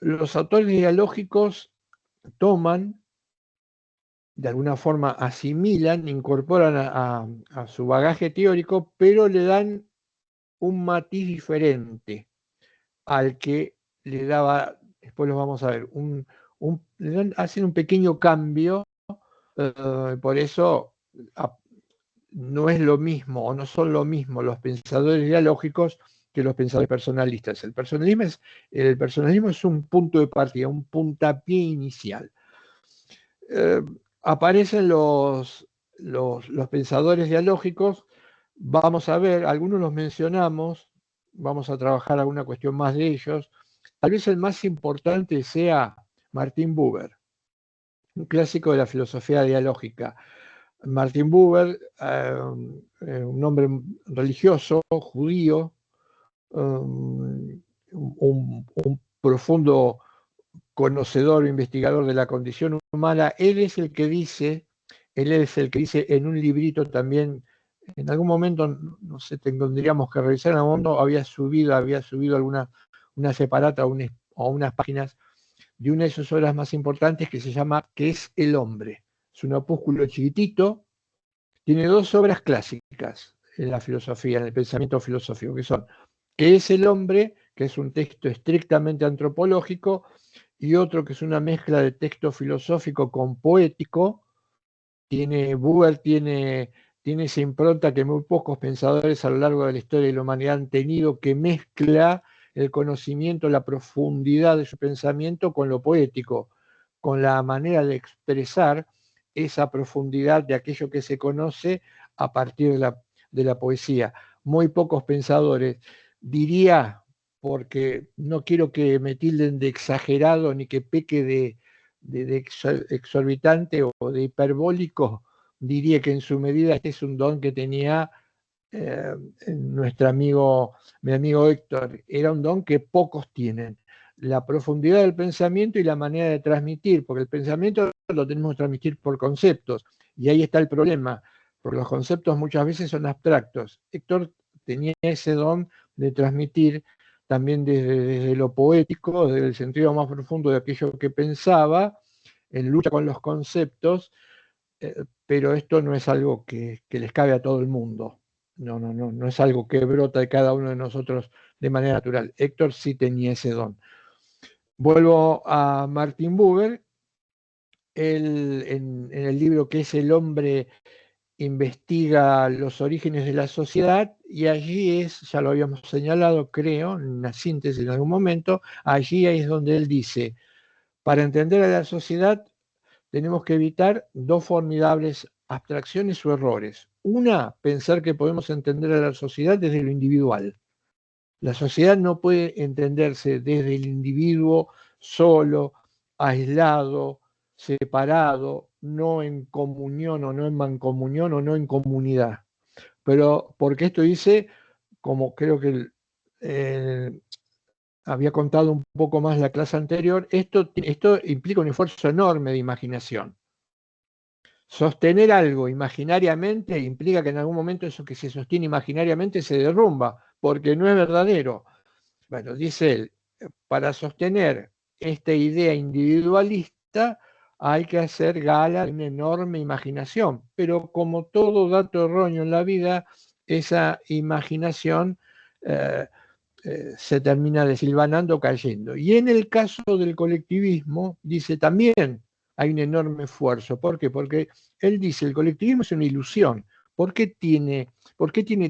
los autores dialógicos toman, de alguna forma asimilan, incorporan a su bagaje teórico, pero le dan un matiz diferente al que le daba, después lo vamos a ver, hacen un pequeño cambio, por eso no es lo mismo o no son lo mismo los pensadores dialógicos que los pensadores personalistas. El personalismo es un punto de partida, un puntapié inicial. Aparecen los pensadores dialógicos, vamos a ver, algunos los mencionamos, vamos a trabajar alguna cuestión más de ellos. Tal vez el más importante sea Martin Buber, un clásico de la filosofía dialógica. Martin Buber, un hombre religioso, judío, un profundo conocedor, investigador de la condición humana. Él es el que dice en un librito también, en algún momento, no sé, tendríamos que revisar, en algún momento había subido una separata o unas páginas de una de sus obras más importantes que se llama ¿Qué es el hombre? Es un opúsculo chiquitito, tiene dos obras clásicas en la filosofía, en el pensamiento filosófico, que son ¿Qué es el hombre?, que es un texto estrictamente antropológico, y otro que es una mezcla de texto filosófico con poético. Buber tiene esa impronta que muy pocos pensadores a lo largo de la historia de la humanidad han tenido, que mezcla el conocimiento, la profundidad de su pensamiento con lo poético, con la manera de expresar esa profundidad de aquello que se conoce a partir de la poesía. Muy pocos pensadores, diría, porque no quiero que me tilden de exagerado ni que peque de exorbitante o de hiperbólico, diría que en su medida este es un don que tenía mi amigo Héctor. Era un don que pocos tienen: la profundidad del pensamiento y la manera de transmitir, porque el pensamiento lo tenemos que transmitir por conceptos, y ahí está el problema, porque los conceptos muchas veces son abstractos. Héctor tenía ese don de transmitir también desde lo poético, desde el sentido más profundo de aquello que pensaba, en lucha con los conceptos, pero esto no es algo que les cabe a todo el mundo. No es algo que brota de cada uno de nosotros de manera natural. Héctor sí tenía ese don. Vuelvo a Martin Buber. Él, en el libro ¿Qué es el hombre?, investiga los orígenes de la sociedad, y allí es, ya lo habíamos señalado, creo, en una síntesis en algún momento, allí es donde él dice: para entender a la sociedad tenemos que evitar dos formidables abstracciones o errores. Una, pensar que podemos entender a la sociedad desde lo individual. La sociedad no puede entenderse desde el individuo solo, aislado, separado, no en comunión o no en mancomunión o no en comunidad. Pero porque esto dice, como creo que había contado un poco más la clase anterior, esto implica un esfuerzo enorme de imaginación. Sostener algo imaginariamente implica que en algún momento eso que se sostiene imaginariamente se derrumba, porque no es verdadero. Bueno, dice él, para sostener esta idea individualista hay que hacer gala de una enorme imaginación, pero como todo dato erróneo en la vida, esa imaginación se termina desilvanando, cayendo. Y en el caso del colectivismo, dice, también hay un enorme esfuerzo. ¿Por qué? Porque él dice, el colectivismo es una ilusión. ¿Por qué tiene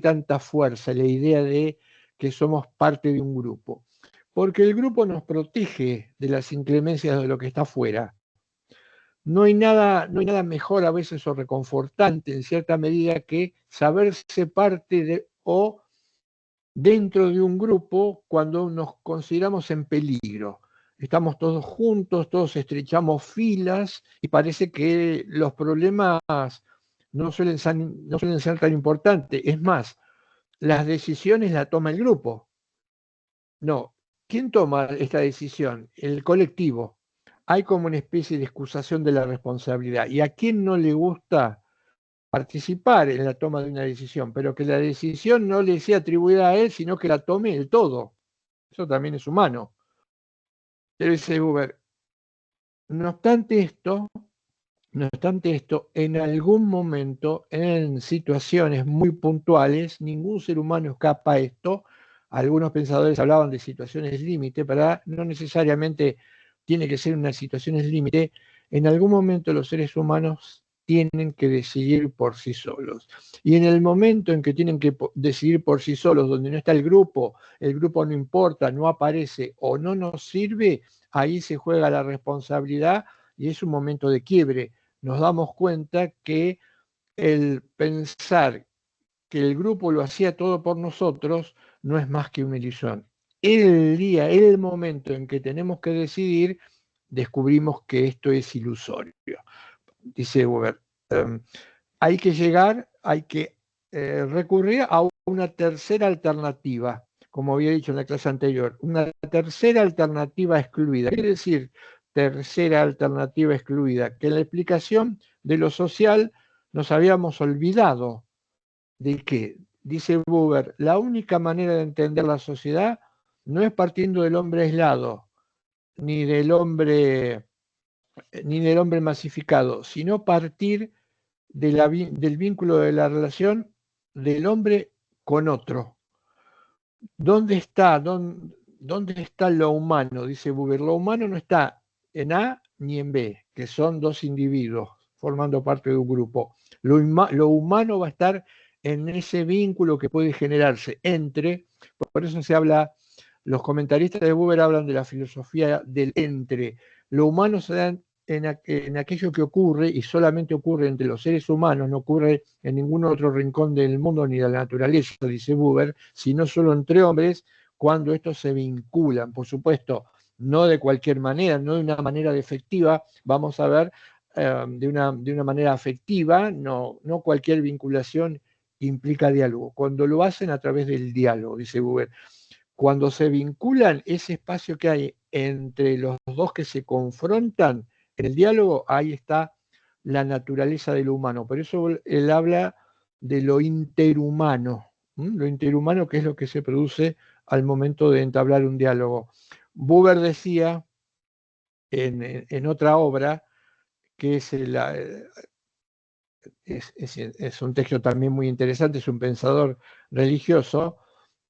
tanta fuerza la idea de que somos parte de un grupo? Porque el grupo nos protege de las inclemencias de lo que está afuera. No hay nada mejor a veces o reconfortante en cierta medida que saberse parte de o dentro de un grupo cuando nos consideramos en peligro. Estamos todos juntos, todos estrechamos filas y parece que los problemas no suelen ser tan importantes. Es más, las decisiones las toma el grupo. No, ¿quién toma esta decisión? El colectivo. Hay como una especie de excusación de la responsabilidad. ¿Y a quién no le gusta participar en la toma de una decisión, pero que la decisión no le sea atribuida a él, sino que la tome el todo? Eso también es humano. Pero dice Buber, no obstante esto, en algún momento, en situaciones muy puntuales, ningún ser humano escapa a esto. Algunos pensadores hablaban de situaciones límite, pero no necesariamente tiene que ser unas situaciones límite. En algún momento los seres humanos tienen que decidir por sí solos. Y en el momento en que tienen que decidir por sí solos, donde no está el grupo no importa, no aparece o no nos sirve, ahí se juega la responsabilidad y es un momento de quiebre. Nos damos cuenta que el pensar que el grupo lo hacía todo por nosotros no es más que una ilusión. El momento en que tenemos que decidir, descubrimos que esto es ilusorio. Dice Weber, hay que llegar, hay que recurrir a una tercera alternativa, como había dicho en la clase anterior, una tercera alternativa excluida. ¿Qué quiere decir tercera alternativa excluida? Que en la explicación de lo social nos habíamos olvidado de que, dice Buber, la única manera de entender la sociedad no es partiendo del hombre aislado, ni del hombre masificado, sino partir del vínculo de la relación del hombre con otro. ¿Dónde está lo humano? Dice Buber. Lo humano no está en A ni en B, que son dos individuos formando parte de un grupo. Lo humano va a estar en ese vínculo que puede generarse entre, por eso se habla, los comentaristas de Buber hablan de la filosofía del entre. Lo humano se da en aquello que ocurre y solamente ocurre entre los seres humanos, no ocurre en ningún otro rincón del mundo ni de la naturaleza, dice Buber, sino solo entre hombres cuando estos se vinculan. Por supuesto, no de cualquier manera, no de una manera defectiva, vamos a ver, de una manera afectiva, no cualquier vinculación implica diálogo. Cuando lo hacen a través del diálogo, dice Buber, cuando se vinculan, ese espacio que hay entre los dos que se confrontan en el diálogo, ahí está la naturaleza de lo humano. Por eso él habla de lo interhumano, lo interhumano, que es lo que se produce al momento de entablar un diálogo. Buber decía en otra obra, que es un texto también muy interesante, es un pensador religioso,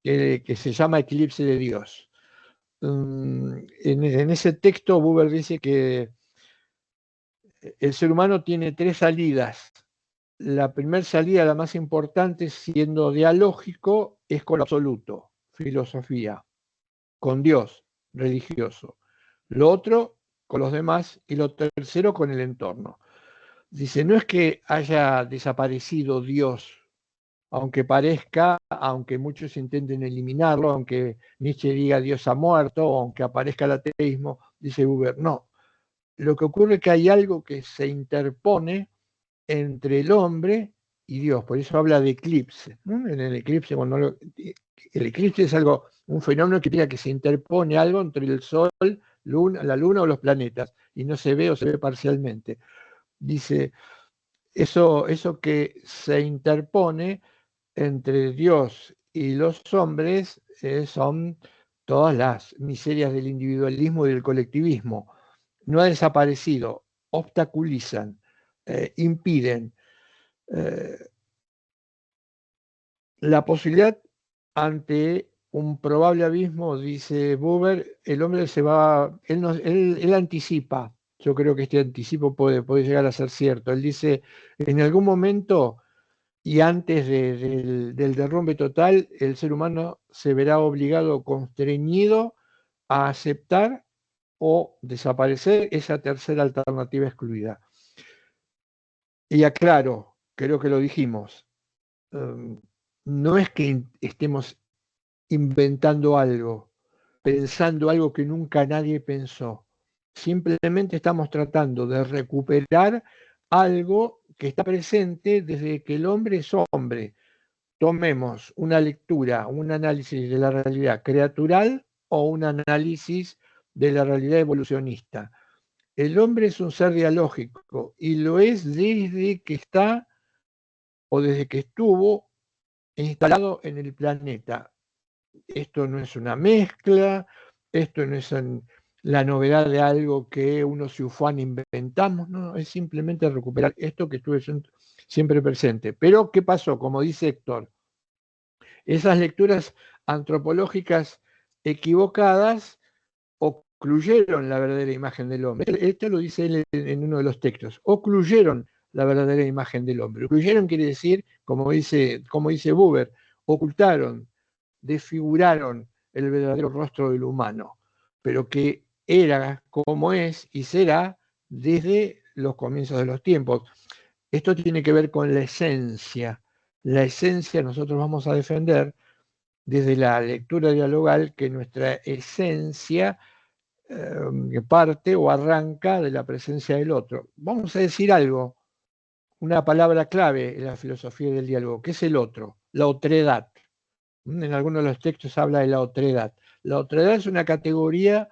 que se llama Eclipse de Dios. En ese texto Buber dice que el ser humano tiene tres salidas. La primera salida, la más importante, siendo dialógico, es con lo absoluto, filosofía, con Dios, religioso. Lo otro, con los demás, y lo tercero, con el entorno. Dice, no es que haya desaparecido Dios, aunque parezca, aunque muchos intenten eliminarlo, aunque Nietzsche diga Dios ha muerto, o aunque aparezca el ateísmo, dice Buber, no. Lo que ocurre es que hay algo que se interpone entre el hombre y Dios, por eso habla de eclipse. ¿No? En el eclipse, el eclipse es algo, un fenómeno que indica que se interpone algo entre el Sol, la Luna o los planetas, y no se ve o se ve parcialmente. Dice, eso que se interpone entre Dios y los hombres son todas las miserias del individualismo y del colectivismo. No ha desaparecido, obstaculizan, impiden. La posibilidad ante un probable abismo, dice Buber, el hombre se va, él anticipa, yo creo que este anticipo puede llegar a ser cierto. Él dice, en algún momento y antes del derrumbe total, el ser humano se verá obligado, constreñido a aceptar o desaparecer esa tercera alternativa excluida. Y aclaro, creo que lo dijimos, no es que estemos inventando algo, pensando algo que nunca nadie pensó. Simplemente estamos tratando de recuperar algo que está presente desde que el hombre es hombre. Tomemos una lectura, un análisis de la realidad creatural o un análisis de la realidad evolucionista. El hombre es un ser dialógico y lo es desde que está o desde que estuvo instalado en el planeta. Esto no es una mezcla, esto no es la novedad de algo que unos y ufán inventamos, no, es simplemente recuperar esto que estuve siempre presente. Pero, ¿qué pasó? Como dice Héctor, esas lecturas antropológicas equivocadas ocluyeron la verdadera imagen del hombre. Esto lo dice él en uno de los textos. Ocluyeron la verdadera imagen del hombre. Huyeron quiere decir, como dice Buber, ocultaron, desfiguraron el verdadero rostro del humano, pero que era como es y será desde los comienzos de los tiempos. Esto tiene que ver con la esencia. La esencia nosotros vamos a defender desde la lectura dialogal que nuestra esencia parte o arranca de la presencia del otro. Vamos a decir algo, una palabra clave en la filosofía del diálogo, que es el otro, la otredad. En algunos de los textos habla de la otredad. La otredad es una categoría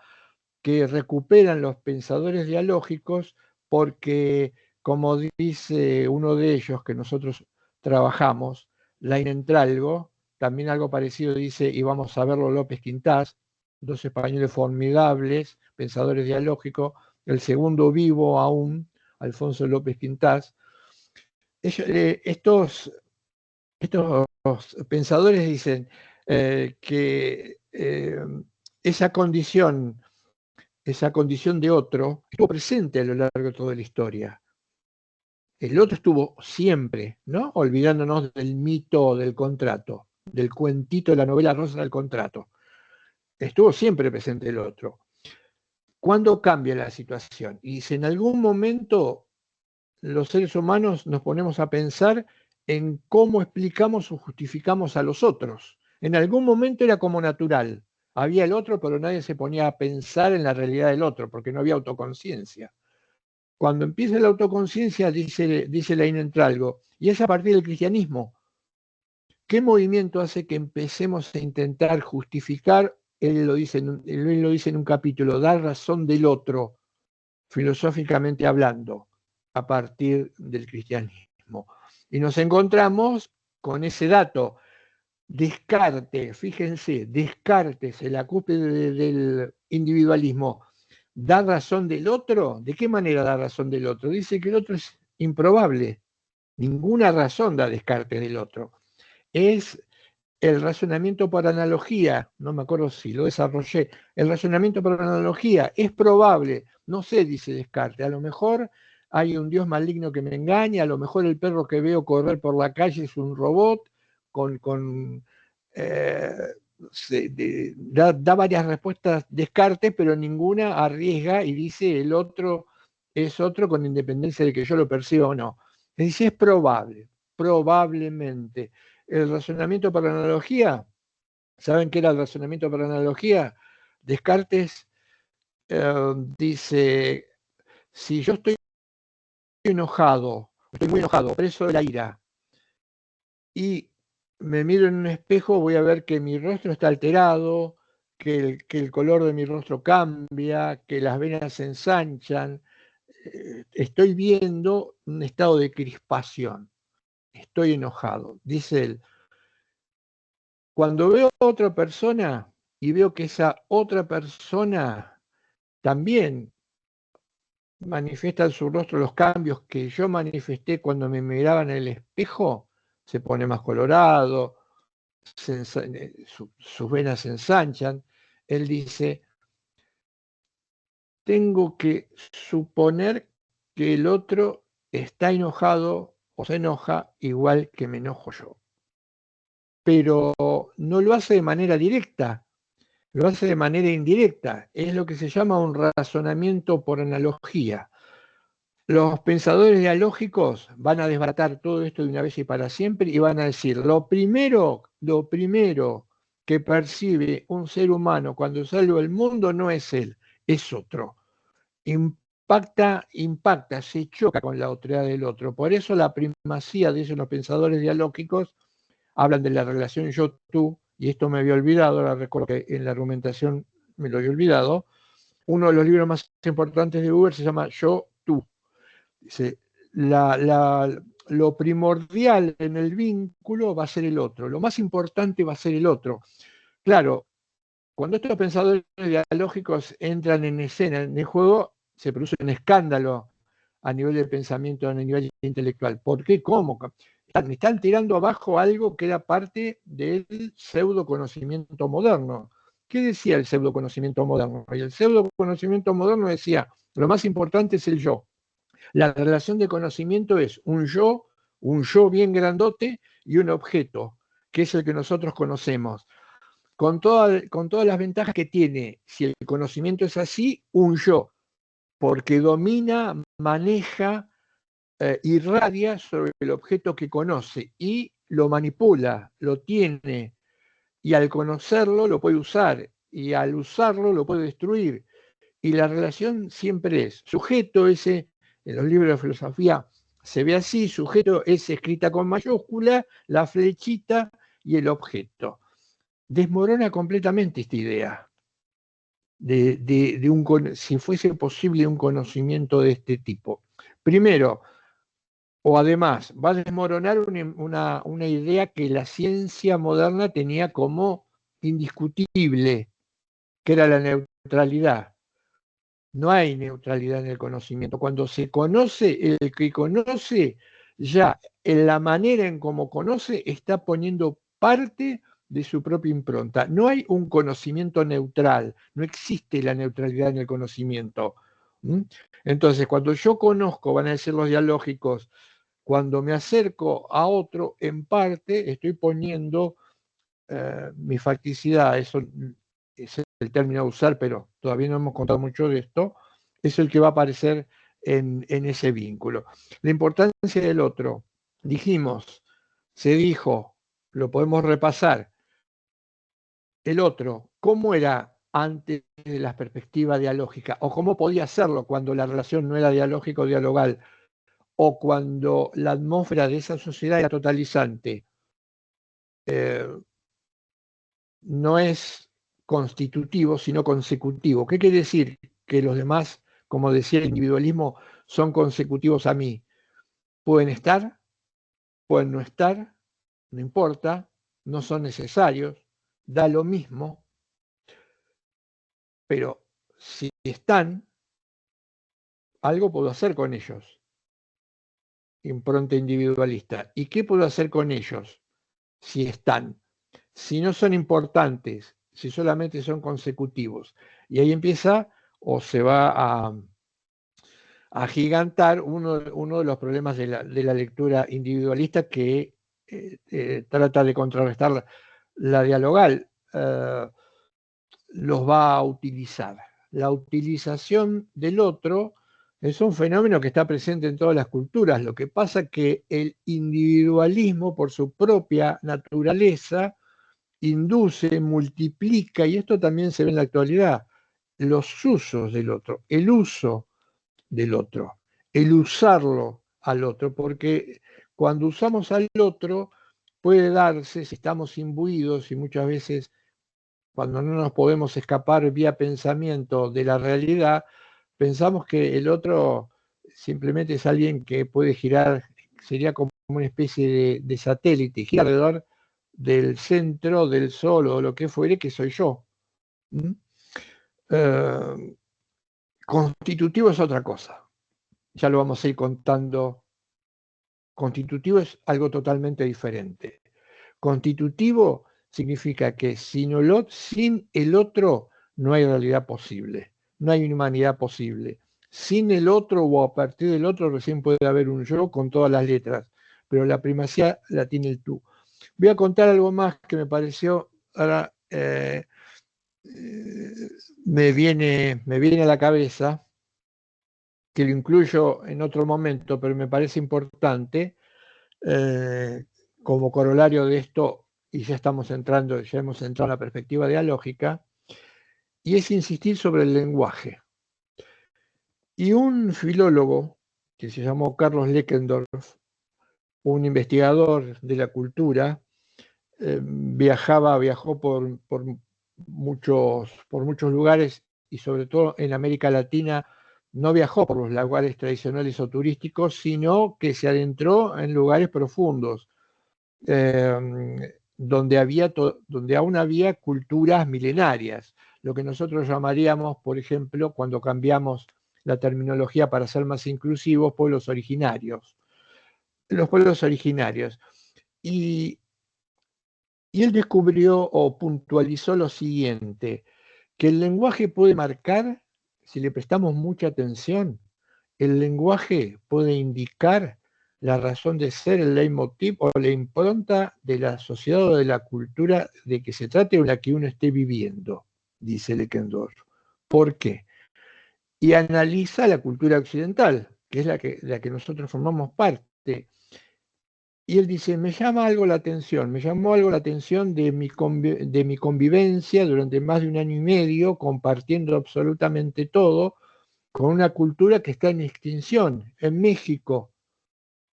que recuperan los pensadores dialógicos porque, como dice uno de ellos que nosotros trabajamos, la Inentralgo, también algo parecido dice, y vamos a verlo López Quintás, dos españoles formidables, pensadores dialógicos, el segundo vivo aún, Alfonso López Quintás. Estos pensadores dicen que esa condición de otro estuvo presente a lo largo de toda la historia. El otro estuvo siempre, ¿no? Olvidándonos del mito del contrato, del cuentito de la novela rosa del contrato. Estuvo siempre presente el otro. ¿Cuándo cambia la situación? Y si en algún momento los seres humanos nos ponemos a pensar en cómo explicamos o justificamos a los otros. En algún momento era como natural. Había el otro, pero nadie se ponía a pensar en la realidad del otro, porque no había autoconciencia. Cuando empieza la autoconciencia, dice la Inentralgo, y es a partir del cristianismo. ¿Qué movimiento hace que empecemos a intentar justificar, él lo dice en un capítulo, dar razón del otro, filosóficamente hablando, a partir del cristianismo? Y nos encontramos con ese dato. Descartes, fíjense, Descartes, el acúspide del individualismo, ¿da razón del otro? ¿De qué manera da razón del otro? Dice que el otro es improbable. Ninguna razón da Descartes del otro. Es el razonamiento por analogía, no me acuerdo si lo desarrollé, el razonamiento por analogía es probable, no sé, dice Descartes, a lo mejor hay un Dios maligno que me engaña, a lo mejor el perro que veo correr por la calle es un robot, da varias respuestas Descartes, pero ninguna arriesga y dice el otro es otro con independencia de que yo lo perciba o no. Es decir, es probable, probablemente. El razonamiento por analogía, ¿saben qué era el razonamiento por analogía? Descartes dice, si yo estoy enojado, estoy muy enojado, preso de la ira, y me miro en un espejo, voy a ver que mi rostro está alterado, que el color de mi rostro cambia, que las venas se ensanchan. Estoy viendo un estado de crispación. Estoy enojado. Dice él, cuando veo a otra persona y veo que esa otra persona también manifiesta en su rostro los cambios que yo manifesté cuando me miraba en el espejo, se pone más colorado, sus venas se ensanchan. Él dice, tengo que suponer que el otro está enojado o se enoja igual que me enojo yo. Pero no lo hace de manera directa, lo hace de manera indirecta. Es lo que se llama un razonamiento por analogía. Los pensadores dialógicos van a desbaratar todo esto de una vez y para siempre y van a decir, lo primero que percibe un ser humano cuando sale al mundo no es él, es otro. Impacta, se choca con la otredad del otro. Por eso la primacía, dicen los pensadores dialógicos, hablan de la relación yo-tú, y esto me había olvidado, ahora recuerdo que en la argumentación me lo había olvidado. Uno de los libros más importantes de Buber se llama Yo-tú. Dice, lo primordial en el vínculo va a ser el otro, lo más importante va a ser el otro. Claro, cuando estos pensadores dialógicos entran en escena, en el juego, se produce un escándalo a nivel de pensamiento, a nivel intelectual. ¿Por qué? ¿Cómo? Me están tirando abajo algo que era parte del pseudo conocimiento moderno. ¿Qué decía el pseudo conocimiento moderno? Y el pseudo conocimiento moderno decía, lo más importante es el yo. La relación de conocimiento es un yo bien grandote y un objeto, que es el que nosotros conocemos. Con todas las ventajas que tiene, si el conocimiento es así, un yo, porque domina, maneja, irradia sobre el objeto que conoce y lo manipula, lo tiene, y al conocerlo lo puede usar, y al usarlo lo puede destruir. Y la relación siempre es sujeto, ese, en los libros de filosofía se ve así, sujeto es escrita con mayúscula, la flechita y el objeto. Desmorona completamente esta idea si fuese posible un conocimiento de este tipo. Primero, o además, va a desmoronar una idea que la ciencia moderna tenía como indiscutible, que era la neutralidad. No hay neutralidad en el conocimiento. Cuando se conoce, el que conoce ya en la manera en cómo conoce está poniendo parte de su propia impronta. No hay un conocimiento neutral, no existe la neutralidad en el conocimiento. Entonces, cuando yo conozco, van a decir los dialógicos, cuando me acerco a otro, en parte estoy poniendo mi facticidad, eso es el término a usar, pero todavía no hemos contado mucho de esto, es el que va a aparecer en ese vínculo. La importancia del otro, dijimos, se dijo, lo podemos repasar, el otro, ¿cómo era antes de la perspectiva dialógica? ¿O cómo podía serlo cuando la relación no era dialógica o dialogal? ¿O cuando la atmósfera de esa sociedad era totalizante? No es constitutivo, sino consecutivo. ¿Qué quiere decir? Que los demás, como decía el individualismo, son consecutivos a mí. Pueden estar, pueden no estar, no importa, no son necesarios, da lo mismo, pero si están, algo puedo hacer con ellos. Impronta individualista. ¿Y qué puedo hacer con ellos si están? Si no son importantes, si solamente son consecutivos. Y ahí empieza o se va a agigantar uno de los problemas de la lectura individualista que trata de contrarrestar la dialogal. Los va a utilizar. La utilización del otro es un fenómeno que está presente en todas las culturas. Lo que pasa es que el individualismo, por su propia naturaleza, induce, multiplica, y esto también se ve en la actualidad, los usos del otro, el uso del otro, el usarlo al otro, porque cuando usamos al otro puede darse, si estamos imbuidos y muchas veces cuando no nos podemos escapar vía pensamiento de la realidad, pensamos que el otro simplemente es alguien que puede girar, sería como una especie de satélite, gira alrededor del centro del sol o lo que fuere, que soy yo. Constitutivo es otra cosa. Ya lo vamos a ir contando. Constitutivo es algo totalmente diferente. Constitutivo significa que sin el otro no hay realidad posible, no hay humanidad posible. Sin el otro o a partir del otro recién puede haber un yo con todas las letras, pero la primacía la tiene el tú. Voy a contar algo más que me pareció, ahora me viene a la cabeza, que lo incluyo en otro momento, pero me parece importante, como corolario de esto, y ya hemos entrado en la perspectiva dialógica, y es insistir sobre el lenguaje. Y un filólogo que se llamó Carlos Leckendorf, un investigador de la cultura, viajó por muchos lugares y sobre todo en América Latina no viajó por los lugares tradicionales o turísticos, sino que se adentró en lugares profundos, donde aún había culturas milenarias, lo que nosotros llamaríamos, por ejemplo, cuando cambiamos la terminología para ser más inclusivos, pueblos originarios. Los pueblos originarios. Y él descubrió o puntualizó lo siguiente, que el lenguaje puede marcar, si le prestamos mucha atención, el lenguaje puede indicar la razón de ser, el leitmotiv o la impronta de la sociedad o de la cultura de que se trate o la que uno esté viviendo, dice Leckendorf. ¿Por qué? Y analiza la cultura occidental, que es la que nosotros formamos parte. Y él dice, me llamó algo la atención de mi convivencia durante más de un año y medio, compartiendo absolutamente todo, con una cultura que está en extinción. En México,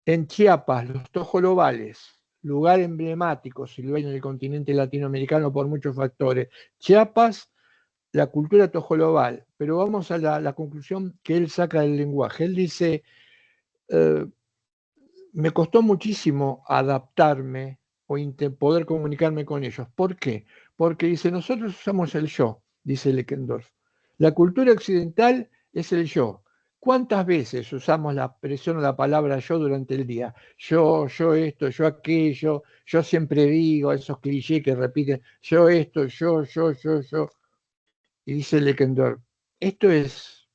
en Chiapas, los tojolobales, lugar emblemático, silvestre en el continente latinoamericano por muchos factores. Chiapas, la cultura tojolobal. Pero vamos a la conclusión que él saca del lenguaje. Él dice, me costó muchísimo adaptarme o poder comunicarme con ellos. ¿Por qué? Porque dice, nosotros usamos el yo, dice Leckendorf. La cultura occidental es el yo. ¿Cuántas veces usamos la expresión o la palabra yo durante el día? Yo esto, yo aquello, yo siempre digo, esos clichés que repiten, yo esto, yo. Y dice Leckendorf, ¿esto es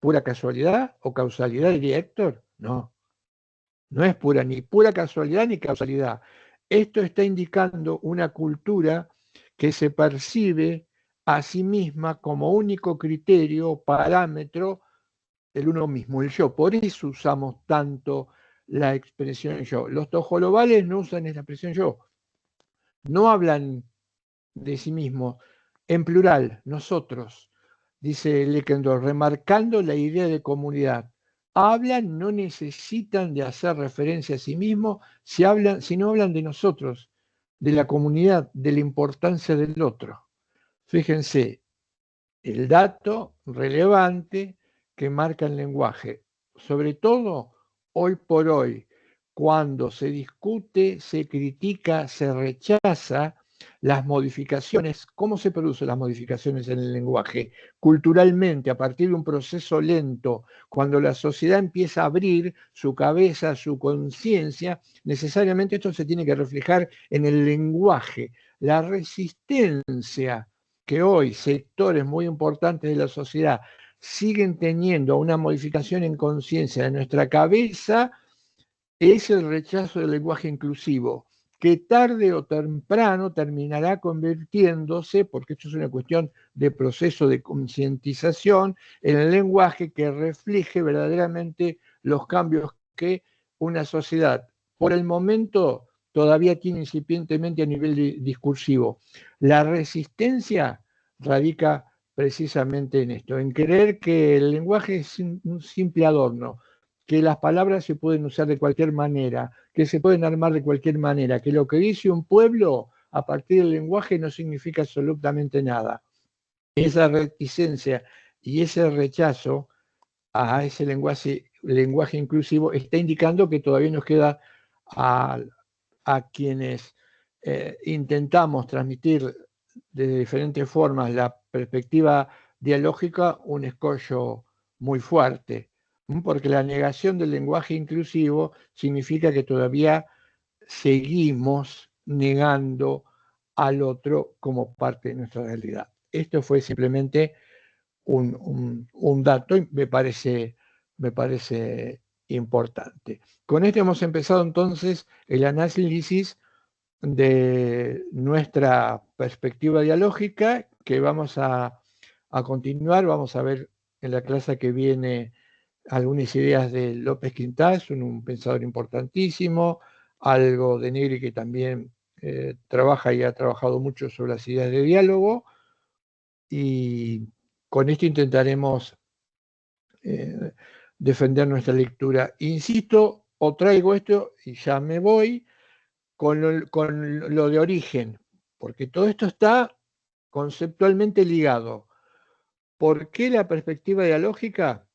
pura casualidad o causalidad, diría Héctor? No. No es ni pura casualidad ni causalidad. Esto está indicando una cultura que se percibe a sí misma como único criterio, parámetro del uno mismo, el yo. Por eso usamos tanto la expresión yo. Los tojolobales no usan esa expresión yo. No hablan de sí mismos en plural, nosotros, dice Leckendorf, remarcando la idea de comunidad. Hablan, no necesitan de hacer referencia a sí mismos, si no hablan de nosotros, de la comunidad, de la importancia del otro. Fíjense, el dato relevante que marca el lenguaje, sobre todo hoy por hoy, cuando se discute, se critica, se rechaza las modificaciones. ¿Cómo se producen las modificaciones en el lenguaje? Culturalmente, a partir de un proceso lento, cuando la sociedad empieza a abrir su cabeza, su conciencia, necesariamente esto se tiene que reflejar en el lenguaje. La resistencia que hoy sectores muy importantes de la sociedad siguen teniendo una modificación en conciencia de nuestra cabeza, es el rechazo del lenguaje inclusivo, que tarde o temprano terminará convirtiéndose, porque esto es una cuestión de proceso de concientización, en el lenguaje que refleje verdaderamente los cambios que una sociedad, por el momento, todavía tiene incipientemente a nivel discursivo. La resistencia radica precisamente en esto, en creer que el lenguaje es un simple adorno, que las palabras se pueden usar de cualquier manera, que se pueden armar de cualquier manera, que lo que dice un pueblo a partir del lenguaje no significa absolutamente nada. Esa reticencia y ese rechazo a ese lenguaje inclusivo está indicando que todavía nos queda a quienes intentamos transmitir de diferentes formas la perspectiva dialógica un escollo muy fuerte, porque la negación del lenguaje inclusivo significa que todavía seguimos negando al otro como parte de nuestra realidad. Esto fue simplemente un dato y me parece importante. Con esto hemos empezado entonces el análisis de nuestra perspectiva dialógica, que vamos a continuar. Vamos a ver en la clase que viene algunas ideas de López Quintás, un pensador importantísimo, algo de Negri, que también trabaja y ha trabajado mucho sobre las ideas de diálogo, y con esto intentaremos defender nuestra lectura. Insisto, o traigo esto y ya me voy, con lo de origen, porque todo esto está conceptualmente ligado. ¿Por qué la perspectiva dialógica?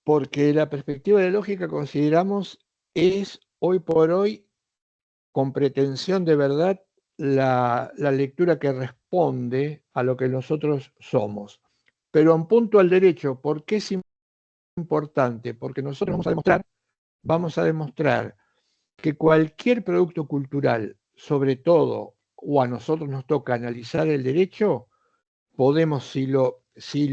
Porque la perspectiva dialógica, consideramos, es hoy por hoy, con pretensión de verdad, la lectura que responde a lo que nosotros somos. Pero en punto al derecho, ¿por qué es importante? Porque nosotros vamos a demostrar que cualquier producto cultural, sobre todo, o a nosotros nos toca analizar el derecho, podemos, si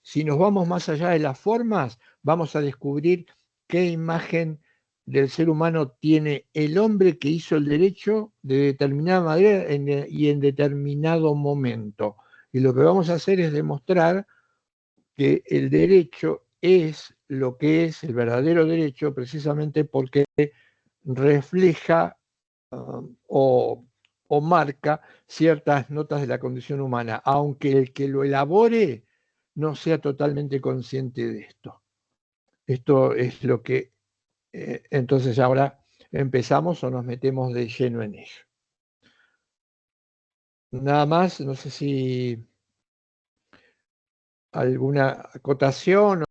Si nos vamos más allá de las formas, vamos a descubrir qué imagen del ser humano tiene el hombre que hizo el derecho de determinada manera y en determinado momento. Y lo que vamos a hacer es demostrar que el derecho es lo que es el verdadero derecho precisamente porque refleja o marca ciertas notas de la condición humana, aunque el que lo elabore no sea totalmente consciente de esto. Esto es lo que, entonces ahora empezamos o nos metemos de lleno en ello. Nada más, no sé si alguna acotación